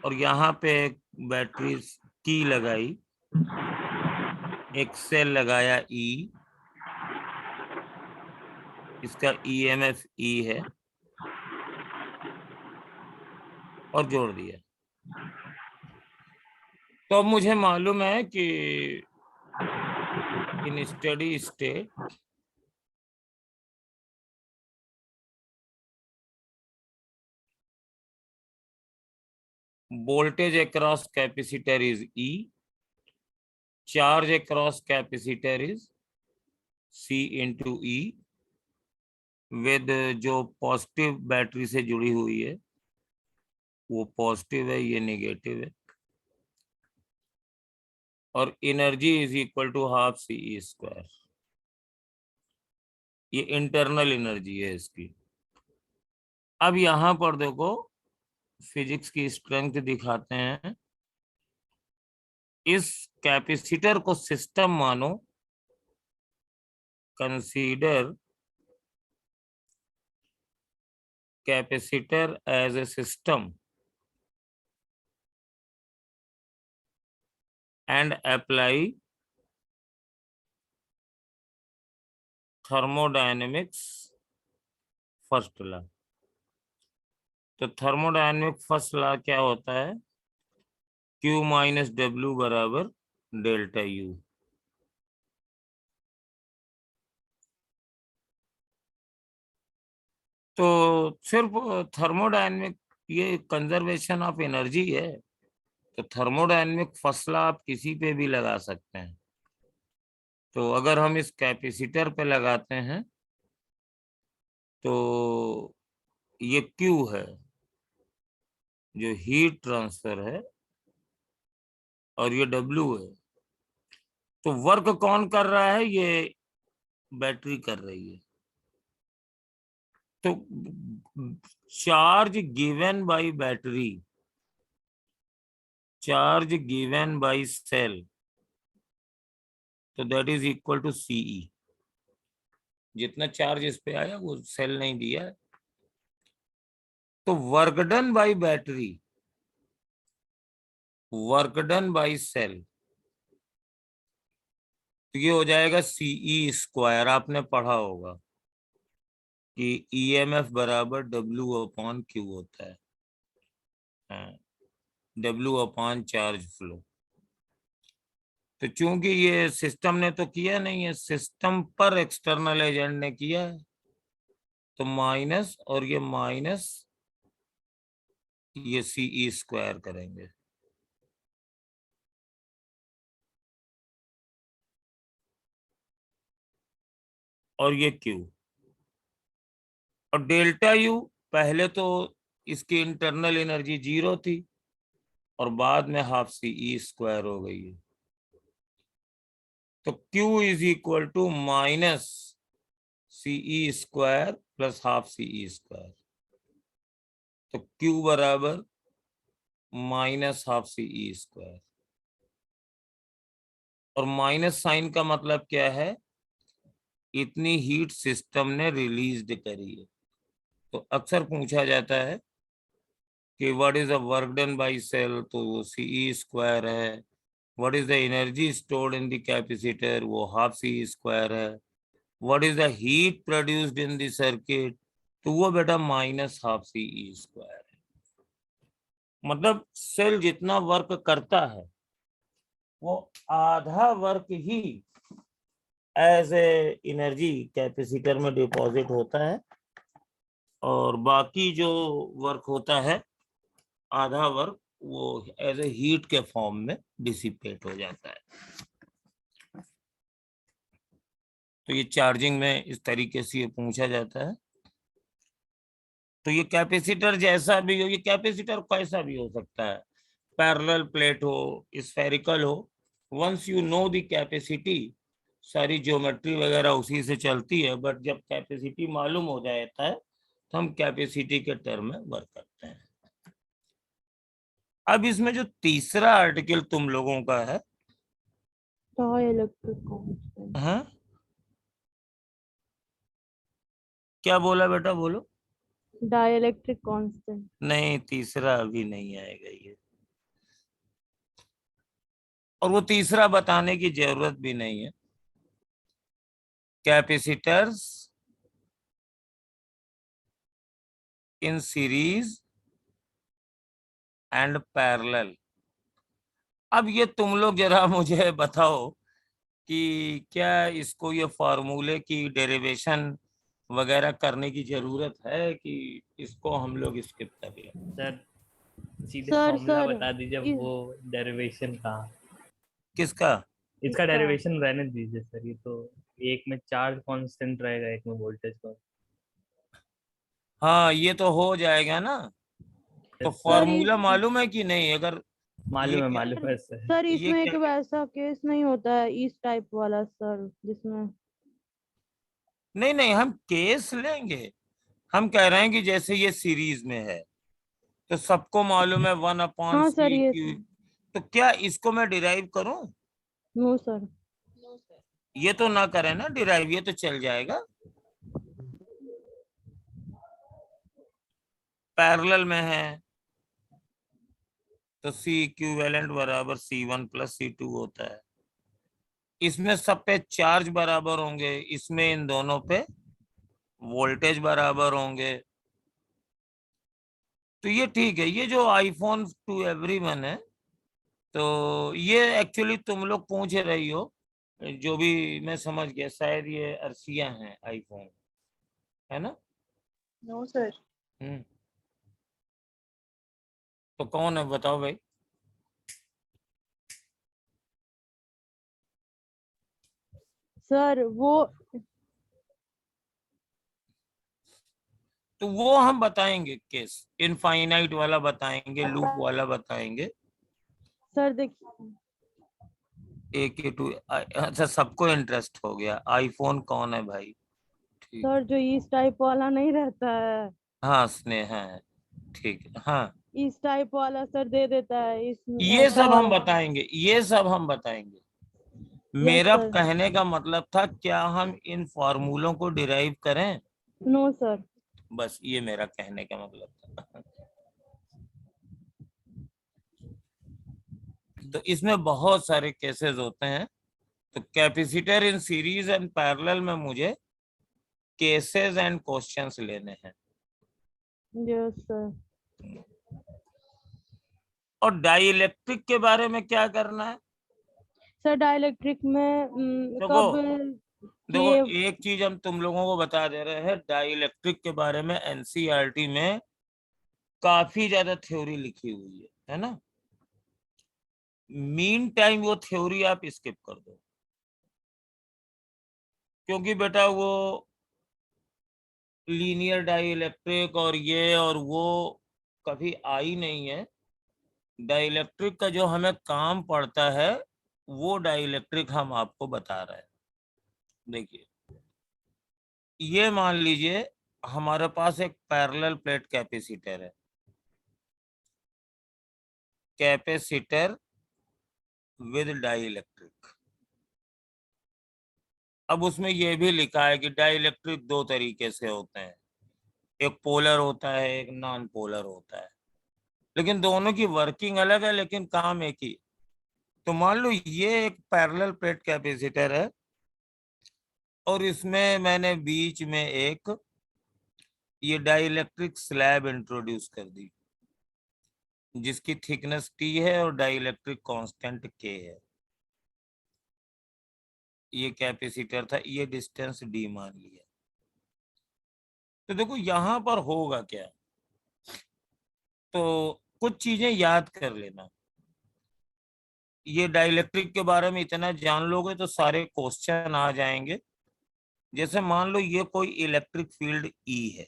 और यहाँ पे एक बैटरी की लगाई, एक सेल लगाया E, इसका EMF E है और जोड़ दिया। तो अब मुझे मालूम है कि in steady state voltage across capacitor is E, charge across capacitor is C into E, with जो पॉजिटिव बैटरी से जुड़ी हुई है वो पॉजिटिव है, ये नेगेटिव है, और energy is equal to half CE²। ये इंटरनल एनर्जी है इसकी। अब यहां पर देखो फिजिक्स की स्ट्रेंथ दिखाते हैं। इस कैपेसिटर को सिस्टम मानो, consider capacitor as a system and apply thermodynamics first law. तो थर्मोडायनेमिक फर्स्ट लॉ क्या होता है, Q माइनस W बराबर डेल्टा U। तो सिर्फ थर्मोडायनेमिक ये कंजर्वेशन ऑफ एनर्जी है, तो थर्मोडायनेमिक फर्स्ट लॉ आप किसी पे भी लगा सकते हैं। तो अगर हम इस कैपेसिटर पे लगाते हैं तो ये Q है जो हीट ट्रांसफर है और ये W है। तो वर्क कौन कर रहा है, ये बैटरी कर रही है। तो charge given by battery, charge given by cell, तो that is equal to CE। जितना चार्ज इस पे आया वो सेल नहीं दिया। तो work done by battery, work done by cell, तो ये हो जाएगा CE²। आपने पढ़ा होगा कि EMF बराबर W/Q होता है, W अपॉन चार्ज फ्लो। तो चूंकि ये सिस्टम ने तो किया नहीं है, सिस्टम पर एक्सटर्नल एजेंट ने किया है, तो माइनस और ये माइनस, ये CE² करेंगे। और ये Q और डेल्टा U, पहले तो इसकी इंटरनल एनर्जी 0 थी और बाद में हाफ CE² हो गई है। तो Q is equal to minus CE² plus half CE²। तो Q बराबर माइनस हाफ CE²। और माइनस साइन का मतलब क्या है, इतनी हीट सिस्टम ने रिलीज करी है। तो अक्सर पूछा जाता है कि what is the work done by cell, तो वो CE² है। What is the energy stored in the capacitor, वो हाफ CE² है। What is the heat produced in the circuit, तो वो बेटा माइनस हाफ CE² है। मतलब सेल जितना वर्क करता है वो आधा वर्क ही एज ए एनर्जी कैपेसिटर में डिपॉजिट होता है, और बाकी जो वर्क होता है आधा वर्क वो एज ए हीट के फॉर्म में डिसिपेट हो जाता है। तो ये चार्जिंग में इस तरीके से ये पूछा जाता है। तो ये कैपेसिटर जैसा भी हो, ये कैपेसिटर कैसा भी हो सकता है, पैरेलल प्लेट हो, स्फेरिकल हो। Once you know the capacity, सारी ज्योमेट्री वगैरह उसी से चलती है, बट जब कैपेसिटी मालूम हो जाता है तो हम कैपेसिटी के टर्म में वर्क करते हैं। अब इसमें जो तीसरा आर्टिकल तुम लोगों का है, डाइलेक्ट्रिक कांस्टेंट। हाँ क्या बोला बेटा, बोलो। Dielectric constant. नहीं, तीसरा अभी नहीं आएगा ये, और वो तीसरा बताने की जरूरत भी नहीं है। Capacitors in series and parallel. अब ये तुम लोग जरा मुझे बताओ कि क्या इसको ये फॉर्मूले की डेरिवेशन वगैरह करने की जरूरत है कि इसको हम लोग स्किप कर लें? सर सीधे सर, फॉर्मूला सर, बता दीजिए, इस- वो डेरिवेशन का। किसका? इसका इसका। डेरिवेशन रहने दीजिए सर। ये तो एक में चार्ज कांस्टेंट रहेगा, एक में वोल्टेज का। हाँ ये तो हो जाएगा ना। तो सर, फॉर्मूला मालूम है कि नहीं? अगर ये क्या, मालूम है सर। सर ये इसमें एक क्या, वैसा केस नहीं होता है इस टाइप वाला सर, जिसमें नहीं नहीं, हम केस लेंगे। हम कह रहे हैं कि जैसे ये सीरीज में है तो सबको मालूम है 1 अपॉन हाँ सर, सी ये क्यू, तो क्या इसको मैं डिराइव करूं? No sir. ये तो ना करें ना डिराइव, ये तो चल जाएगा। पैरेलल में है तो सी इक्विवेलेंट बराबर C1 प्लस C2 होता है। इसमें सब पे चार्ज बराबर होंगे, इसमें इन दोनों पे वोल्टेज बराबर होंगे। तो ये ठीक है। ये जो आईफोन टू एवरीवन है, तो ये एक्चुअली तुम लोग पूछ रही हो, जो भी मैं समझ गया, शायद ये अर्सिया हैं आईफोन, है ना? No sir. तो कौन है बताओ भाई? सर वो तो वो हम बताएंगे केस, इनफाइनाइट वाला बताएंगे, लूप वाला बताएंगे। सर देखिए, AK2, अच्छा सबको इंटरेस्ट हो गया। आईफोन कौन है भाई? ठीक, सर जो इस टाइप वाला नहीं रहता है, हाँ स्नेहा है, ठीक है, हाँ इस टाइप वाला सर दे देता है, इस ये ऐसा सब हम वाला। बताएंगे, ये सब हम बताएंगे। यस मेरा सर। कहने का मतलब था क्या हम इन फॉर्मूलों को डिराइव करें, नो सर। बस ये मेरा कहने का मतलब था। तो इसमें बहुत सारे केसेस होते हैं। तो capacitor in series and parallel में मुझे केसेस एंड क्वेश्चंस लेने हैं। Yes sir. और डाइइलेक्ट्रिक के बारे में क्या करना है? सर डाइलेक्ट्रिक में देखो कब देखो, के एक चीज हम तुम लोगों को बता दे रहे हैं, डाइइलेक्ट्रिक के बारे में एनसीईआरटी में काफी ज्यादा थ्योरी लिखी हुई है ना? मीन टाइम वो थ्योरी आप स्किप कर दो, क्योंकि बेटा वो लीनियर डाइइलेक्ट्रिक और ये और वो कभी आई नहीं है। डाइइलेक्ट्रिक का जो हमें काम पड़ता है वो डाइइलेक्ट्रिक हम आपको बता रहे हैं। देखिए, ये मान लीजिए हमारे पास एक पैरेलल प्लेट कैपेसिटर है, कैपेसिटर विद डाइइलेक्ट्रिक। अब उसमें यह भी लिखा है कि डाइइलेक्ट्रिक दो तरीके से होते हैं, एक पोलर होता है, एक नॉन पोलर होता है, लेकिन दोनों की वर्किंग अलग है लेकिन काम एक ही। तो मान लो ये एक पैरेलल प्लेट कैपेसिटर है और इसमें मैंने बीच में एक ये डाइइलेक्ट्रिक स्लैब इंट्रोड्यूस कर दी जिसकी थिकनेस T है और डाइइलेक्ट्रिक कांस्टेंट K है। ये कैपेसिटर था, ये डिस्टेंस D मान लिया। तो देखो यहां पर होगा क्या, तो कुछ चीजें याद कर लेना। ये डाइलेक्ट्रिक के बारे में इतना जान लोगे तो सारे क्वेश्चन आ जाएंगे। जैसे मान लो ये कोई इलेक्ट्रिक फील्ड E है,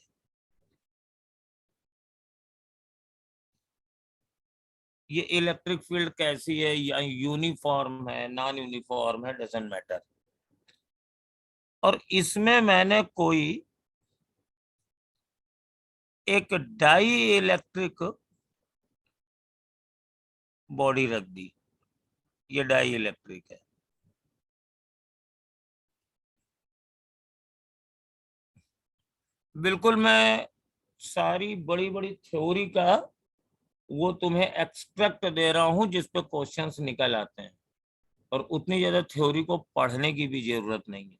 ये इलेक्ट्रिक फील्ड कैसी है, या यूनिफॉर्म है, नॉन यूनिफॉर्म है, डजंट मैटर। और इसमें मैंने कोई एक डाई इलेक्ट्रिक बॉडी रख दी, ये डाई इलेक्ट्रिक है। बिल्कुल मैं सारी बड़ी बड़ी थ्योरी का वो तुम्हें एक्सट्रैक्ट दे रहा हूं जिसपे क्वेश्चंस निकल आते हैं, और उतनी ज्यादा थ्योरी को पढ़ने की भी जरूरत नहीं है।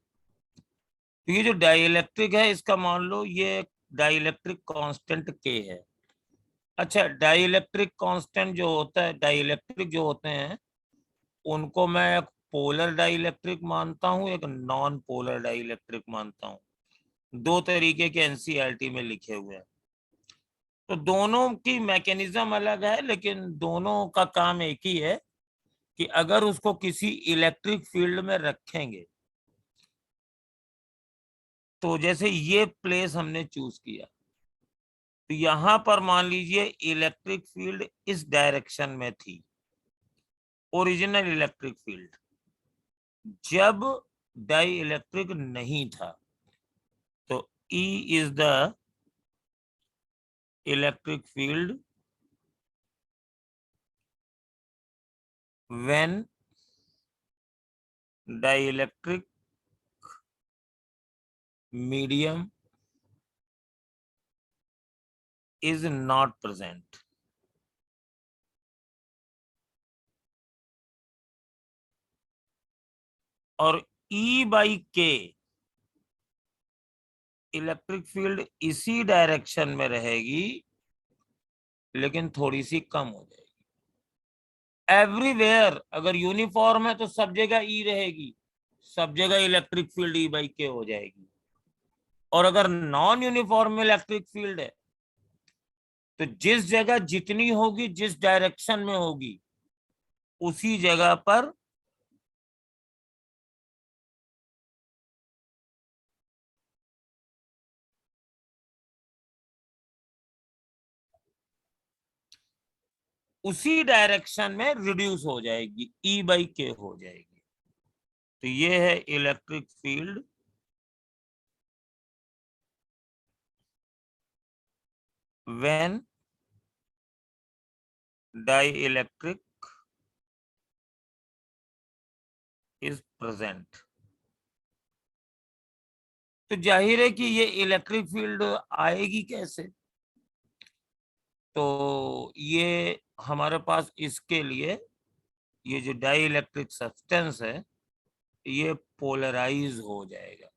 तो ये जो डाइलेक्ट्रिक है, इसका मान लो ये डाइलेक्ट्रिक कांस्टेंट K है। अच्छा, डाइलेक्ट्रिक कांस्टेंट जो होता है, डाइलेक्ट्रिक जो होते हैं उनको मैं एक पोलर डाइलेक्ट्रिक मानता हूं, एक नॉन पोलर डाइलेक्ट्रिक मानता हूं। दो तरीके के एनसीईआरटी में लिखे हुए हैं। तो दोनों की मैकेनिज्म अलग है, लेकिन दोनों का काम एक ही है कि अगर उसको किसी इलेक्ट्रिक फील्ड में रखेंगे, तो जैसे ये प्लेस हमने चूज किया, तो यहां पर मान लीजिए इलेक्ट्रिक फील्ड इस डायरेक्शन में थी, ओरिजिनल इलेक्ट्रिक फील्ड। जब डाई इलेक्ट्रिक नहीं था तो E is the electric field when dielectric medium is not present. और E by K electric field इसी डायरेक्शन में रहेगी, लेकिन थोड़ी सी कम हो जाएगी। एवरीवेयर अगर यूनिफॉर्म है तो सब जगह E रहेगी, सब जगह electric field E by K हो जाएगी। और अगर नॉन यूनिफॉर्म इलेक्ट्रिक फील्ड है तो जिस जगह जितनी होगी, जिस डायरेक्शन में होगी, उसी जगह पर उसी डायरेक्शन में रिड्यूस हो जाएगी, E by K हो जाएगी। तो ये है electric field when dielectric is present। तो जाहिर है कि ये इलेक्ट्रिक फील्ड आएगी कैसे, तो ये हमारे पास इसके लिए ये जो डाई इलेक्ट्रिक सब्सटेंस है ये पोलराइज हो जाएगा,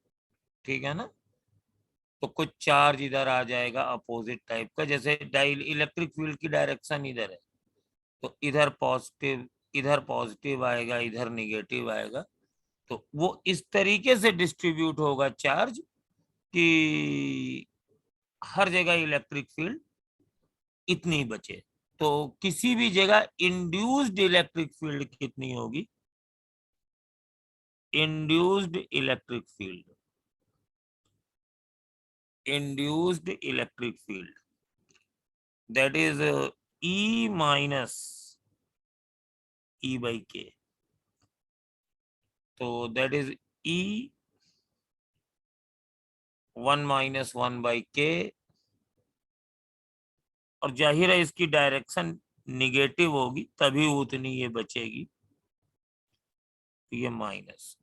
ठीक है ना। तो कुछ चार्ज इधर आ जाएगा अपोजिट टाइप का, जैसे डाई इलेक्ट्रिक फील्ड की डायरेक्शन इधर है, तो इधर पॉजिटिव आएगा, इधर निगेटिव आएगा। तो वो इस तरीके से डिस्ट्रीब्यूट होगा चार्ज कि हर जगह इलेक्ट्रिक फील्ड इतनी बचे। तो किसी भी जगह इंड्यूस्ड इलेक्ट्रिक फील्ड कितनी होगी, induced electric field that is E minus E by K। तो that is E 1 minus 1 by K, और जाहिर है इसकी डायरेक्शन निगेटिव होगी तभी उतनी ये बचेगी, तो ये माइनस।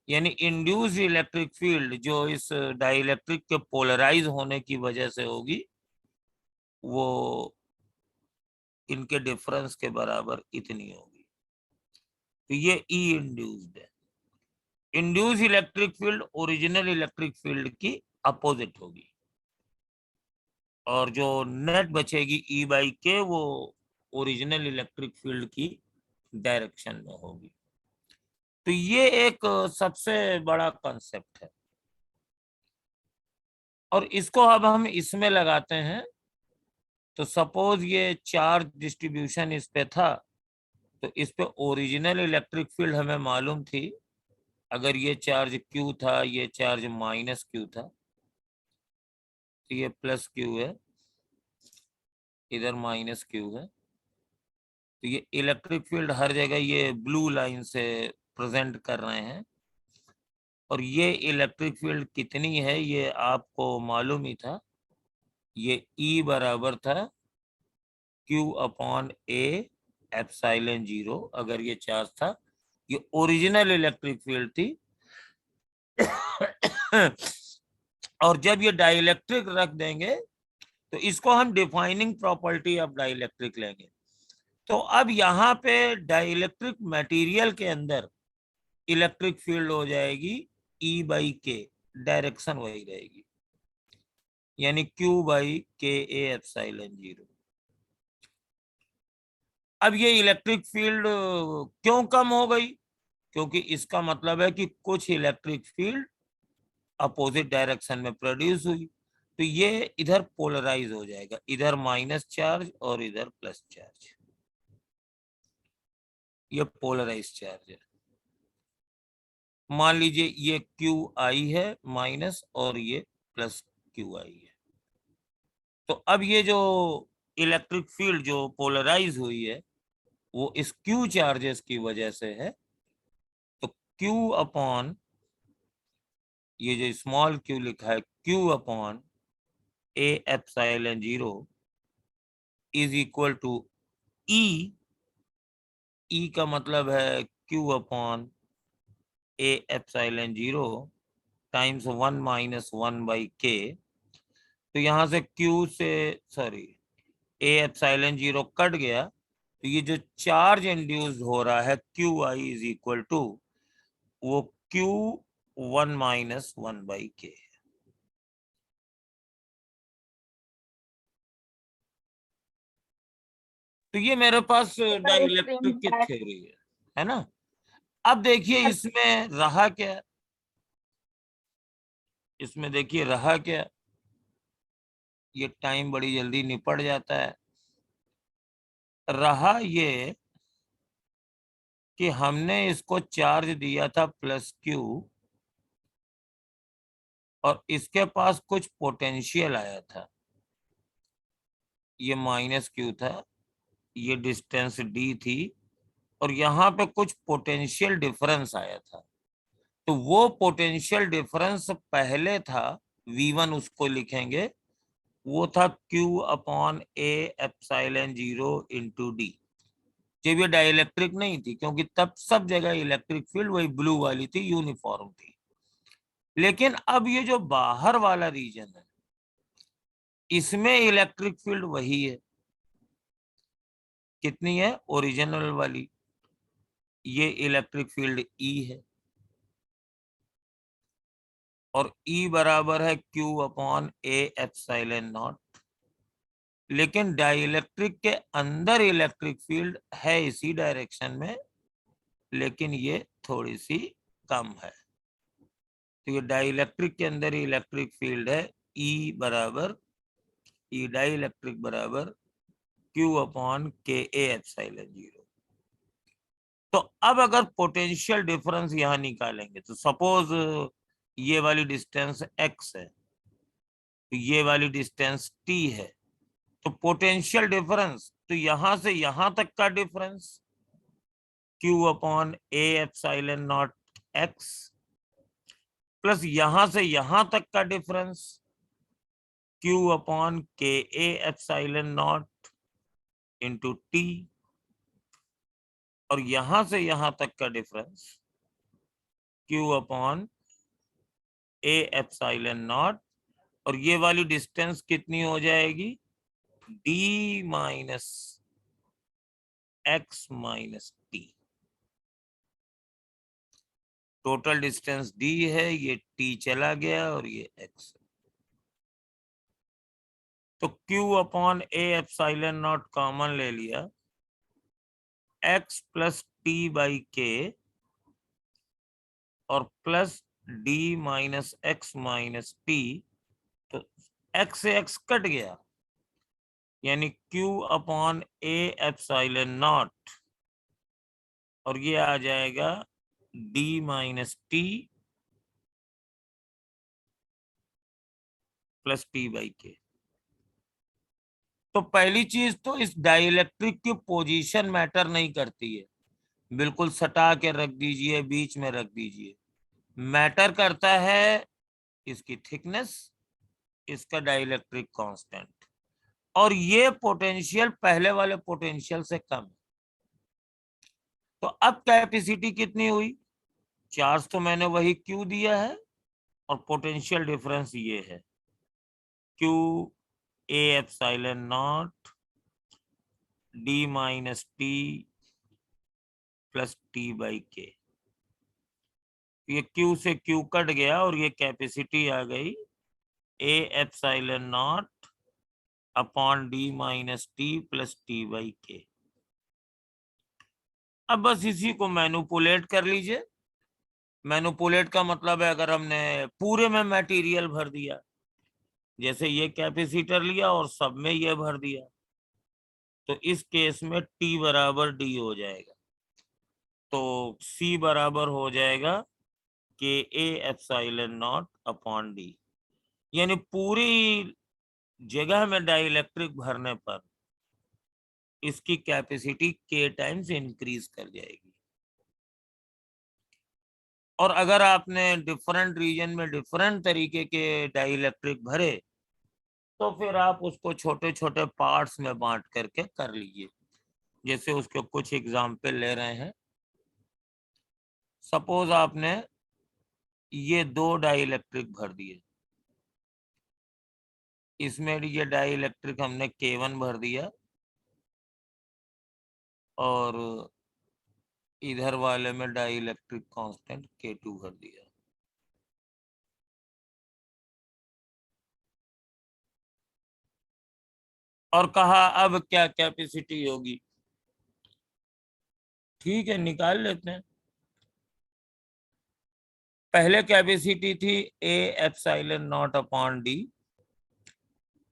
यानी इंड्यूस इलेक्ट्रिक फील्ड जो इस डाइलेक्ट्रिक के पोलराइज होने की वजह से होगी, वो इनके डिफरेंस के बराबर इतनी होगी। तो ये E इंड्यूस्ड है। Induce electric field original electric field की अपोजिट होगी, और जो नेट बचेगी E by K वो ओरिजिनल इलेक्ट्रिक फील्ड की डायरेक्शन में होगी। तो ये एक सबसे बड़ा कॉन्सेप्ट है, और इसको अब हम इसमें लगाते हैं तो सपोज ये चार्ज डिस्ट्रीब्यूशन इस पे था, तो इस पे ओरिजिनल इलेक्ट्रिक फील्ड हमें मालूम थी। अगर ये चार्ज Q था, ये चार्ज माइनस Q था, तो ये प्लस Q है, इधर माइनस Q है। तो ये इलेक्ट्रिक फील्ड हर जगह ये ब्लू लाइन से प्रेजेंट कर रहे हैं। और ये इलेक्ट्रिक फील्ड कितनी है ये आपको मालूम ही था, ये E बराबर था Q/A एप्सिलॉन 0। अगर ये चार्ज था, ये ओरिजिनल इलेक्ट्रिक फील्ड थी। और जब ये डाइइलेक्ट्रिक रख देंगे तो इसको हम डिफाइनिंग प्रॉपर्टी ऑफ डाइइलेक्ट्रिक लेंगे। तो अब यहाँ पे डाइइलेक्ट्रिक मटेरियल के अंदर इलेक्ट्रिक फील्ड हो जाएगी E/K, डायरेक्शन वही रहेगी, यानी Q/KA एप्सिलॉन 0। अब ये इलेक्ट्रिक फील्ड क्यों कम हो गई? क्योंकि इसका मतलब है कि कुछ इलेक्ट्रिक फील्ड अपोजिट डायरेक्शन में प्रोड्यूस हुई, तो ये इधर पोलराइज हो जाएगा, इधर माइनस चार्ज और इधर प्लस चार्ज। ये पोलराइज चार्ज है। मान लीजिए ये QI है माइनस और ये प्लस QI है। तो अब ये जो इलेक्ट्रिक फील्ड जो पोलराइज हुई है वो इस Q चार्जेस की वजह से है। तो Q/ ये जो स्मॉल q लिखा है, Q/A epsilon 0 is equal to E। E का मतलब है Q/A epsilon 0 times 1 minus 1/K। तो यहां से Q से A एप्सिलॉन 0 कट गया, तो ये जो चार्ज इंड्यूस्ड हो रहा है QI इज इक्वल टू वो Q1 माइनस 1/K। तो ये मेरे पास डाइइलेक्ट्रिक की थ्योरी है ना। अब देखिए इसमें रहा क्या, इसमें देखिए रहा क्या, ये टाइम बड़ी जल्दी निपट जाता है। रहा ये कि हमने इसको चार्ज दिया था +Q और इसके पास कुछ पोटेंशियल आया था, ये -Q था, ये डिस्टेंस D थी और यहाँ पे कुछ पोटेंशियल डिफरेंस आया था। तो वो पोटेंशियल डिफरेंस पहले था V1, उसको लिखेंगे, वो था Q/A एप्सिलॉन 0 इंटू D। जब ये डाइइलेक्ट्रिक नहीं थी, क्योंकि तब सब जगह इलेक्ट्रिक फील्ड वही ब्लू वाली थी, यूनिफॉर्म थी। लेकिन अब ये जो बाहर वाला रीजन है इसमें इलेक्ट्रिक फील्ड वही है, कितनी है? ओरिजिनल वाली। ये इलेक्ट्रिक फील्ड E है और E बराबर है Q/A एप्सिलॉन 0। लेकिन डाइइलेक्ट्रिक के अंदर इलेक्ट्रिक फील्ड है इसी डायरेक्शन में, लेकिन ये थोड़ी सी कम है। तो ये डाइइलेक्ट्रिक के अंदर इलेक्ट्रिक फील्ड है E डाइइलेक्ट्रिक बराबर Q/KA एप्सिलॉन 0। तो अब अगर पोटेंशियल डिफरेंस यहां निकालेंगे, तो सपोज ये वाली डिस्टेंस x है, तो ये वाली डिस्टेंस t है, तो पोटेंशियल डिफरेंस, तो यहां से यहां तक का difference Q/A epsilon 0 x plus यहां से यहां तक का difference Q/KA epsilon 0 into t और यहां से यहां तक का डिफरेंस Q/A एप्सिलॉन 0 और ये वाली डिस्टेंस कितनी हो जाएगी? D minus x minus t। Total distance D है, ये t चला गया और ये x। तो Q/A एप्सिलॉन 0 कॉमन ले लिया, x प्लस t/K और plus D minus x minus t। तो x से x कट गया, यानी Q upon A epsilon not, और ये आ जाएगा D minus T plus T by के। तो पहली चीज तो इस डाइलेक्ट्रिक की पोजीशन मैटर नहीं करती है, बिल्कुल सटा के रख दीजिए, बीच में रख दीजिए। मैटर करता है इसकी थिकनेस, इसका डाइलेक्ट्रिक कांस्टेंट, और ये पोटेंशियल पहले वाले पोटेंशियल से कम है। तो अब कैपेसिटी कितनी हुई? चार्ज तो मैंने वही Q दिया है और पोटेंशियल डिफरेंस ये है Q A epsilon not D minus T plus T by के। ये Q से Q कट गया और ये कैपेसिटी आ गई A epsilon not upon D minus T plus T by के। अब बस इसी को मैनिपुलेट कर लीजिए। मैनिपुलेट का मतलब है अगर हमने पूरे में मटेरियल भर दिया, जैसे ये कैपेसिटर लिया और सब में ये भर दिया, तो इस केस में T बराबर D हो जाएगा। तो C बराबर हो जाएगा के A epsilon not upon D, यानी पूरी जगह में डाइलेक्ट्रिक भरने पर इसकी कैपेसिटी K टाइम्स इंक्रीज कर जाएगी। और अगर आपने डिफरेंट रीजन में डिफरेंट तरीके के डाइलेक्ट्रिक भरे तो फिर आप उसको छोटे छोटे पार्ट्स में बांट करके कर लीजिए। जैसे उसके कुछ एग्जाम्पल ले रहे हैं। सपोज आपने ये 2 डाइलेक्ट्रिक भर दिए, इसमें ये डाइलेक्ट्रिक हमने K1 भर दिया और इधर वाले में डाइलेक्ट्रिक कांस्टेंट K2 भर दिया। और कहा अब क्या कैपेसिटी होगी। ठीक है, निकाल लेते हैं। पहले कैपेसिटी थी A epsilon not upon D,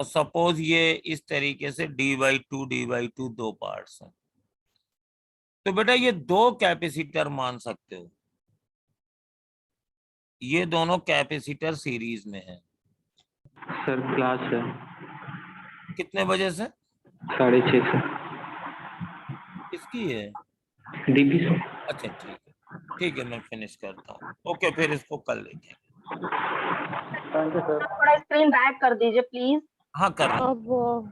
और सपोज ये इस तरीके से D/2 दो पार्ट्स हैं, तो बेटा ये 2 कैपेसिटर मान सकते हो। ये दोनों कैपेसिटर सीरीज में है। सर क्लास है कितने बजे से? 6:30 से। इसकी है? डीबी से। अच्छा ठीक है, मैं फिनिश करता हूँ। ओके, फिर इसको कल देखेंगे। थोड़ा स्क्रीन बैक कर दीजिए प्लीज। हाँ, कर रहा हूँ। अब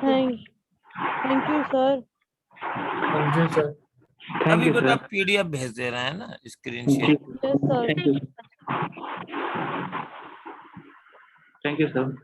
थैंक यू सर। थैंक अभी यू बेटा सर। PDF भेज दे रहे हैं ना, स्क्रीन जी share. Yes sir. Thank you sir.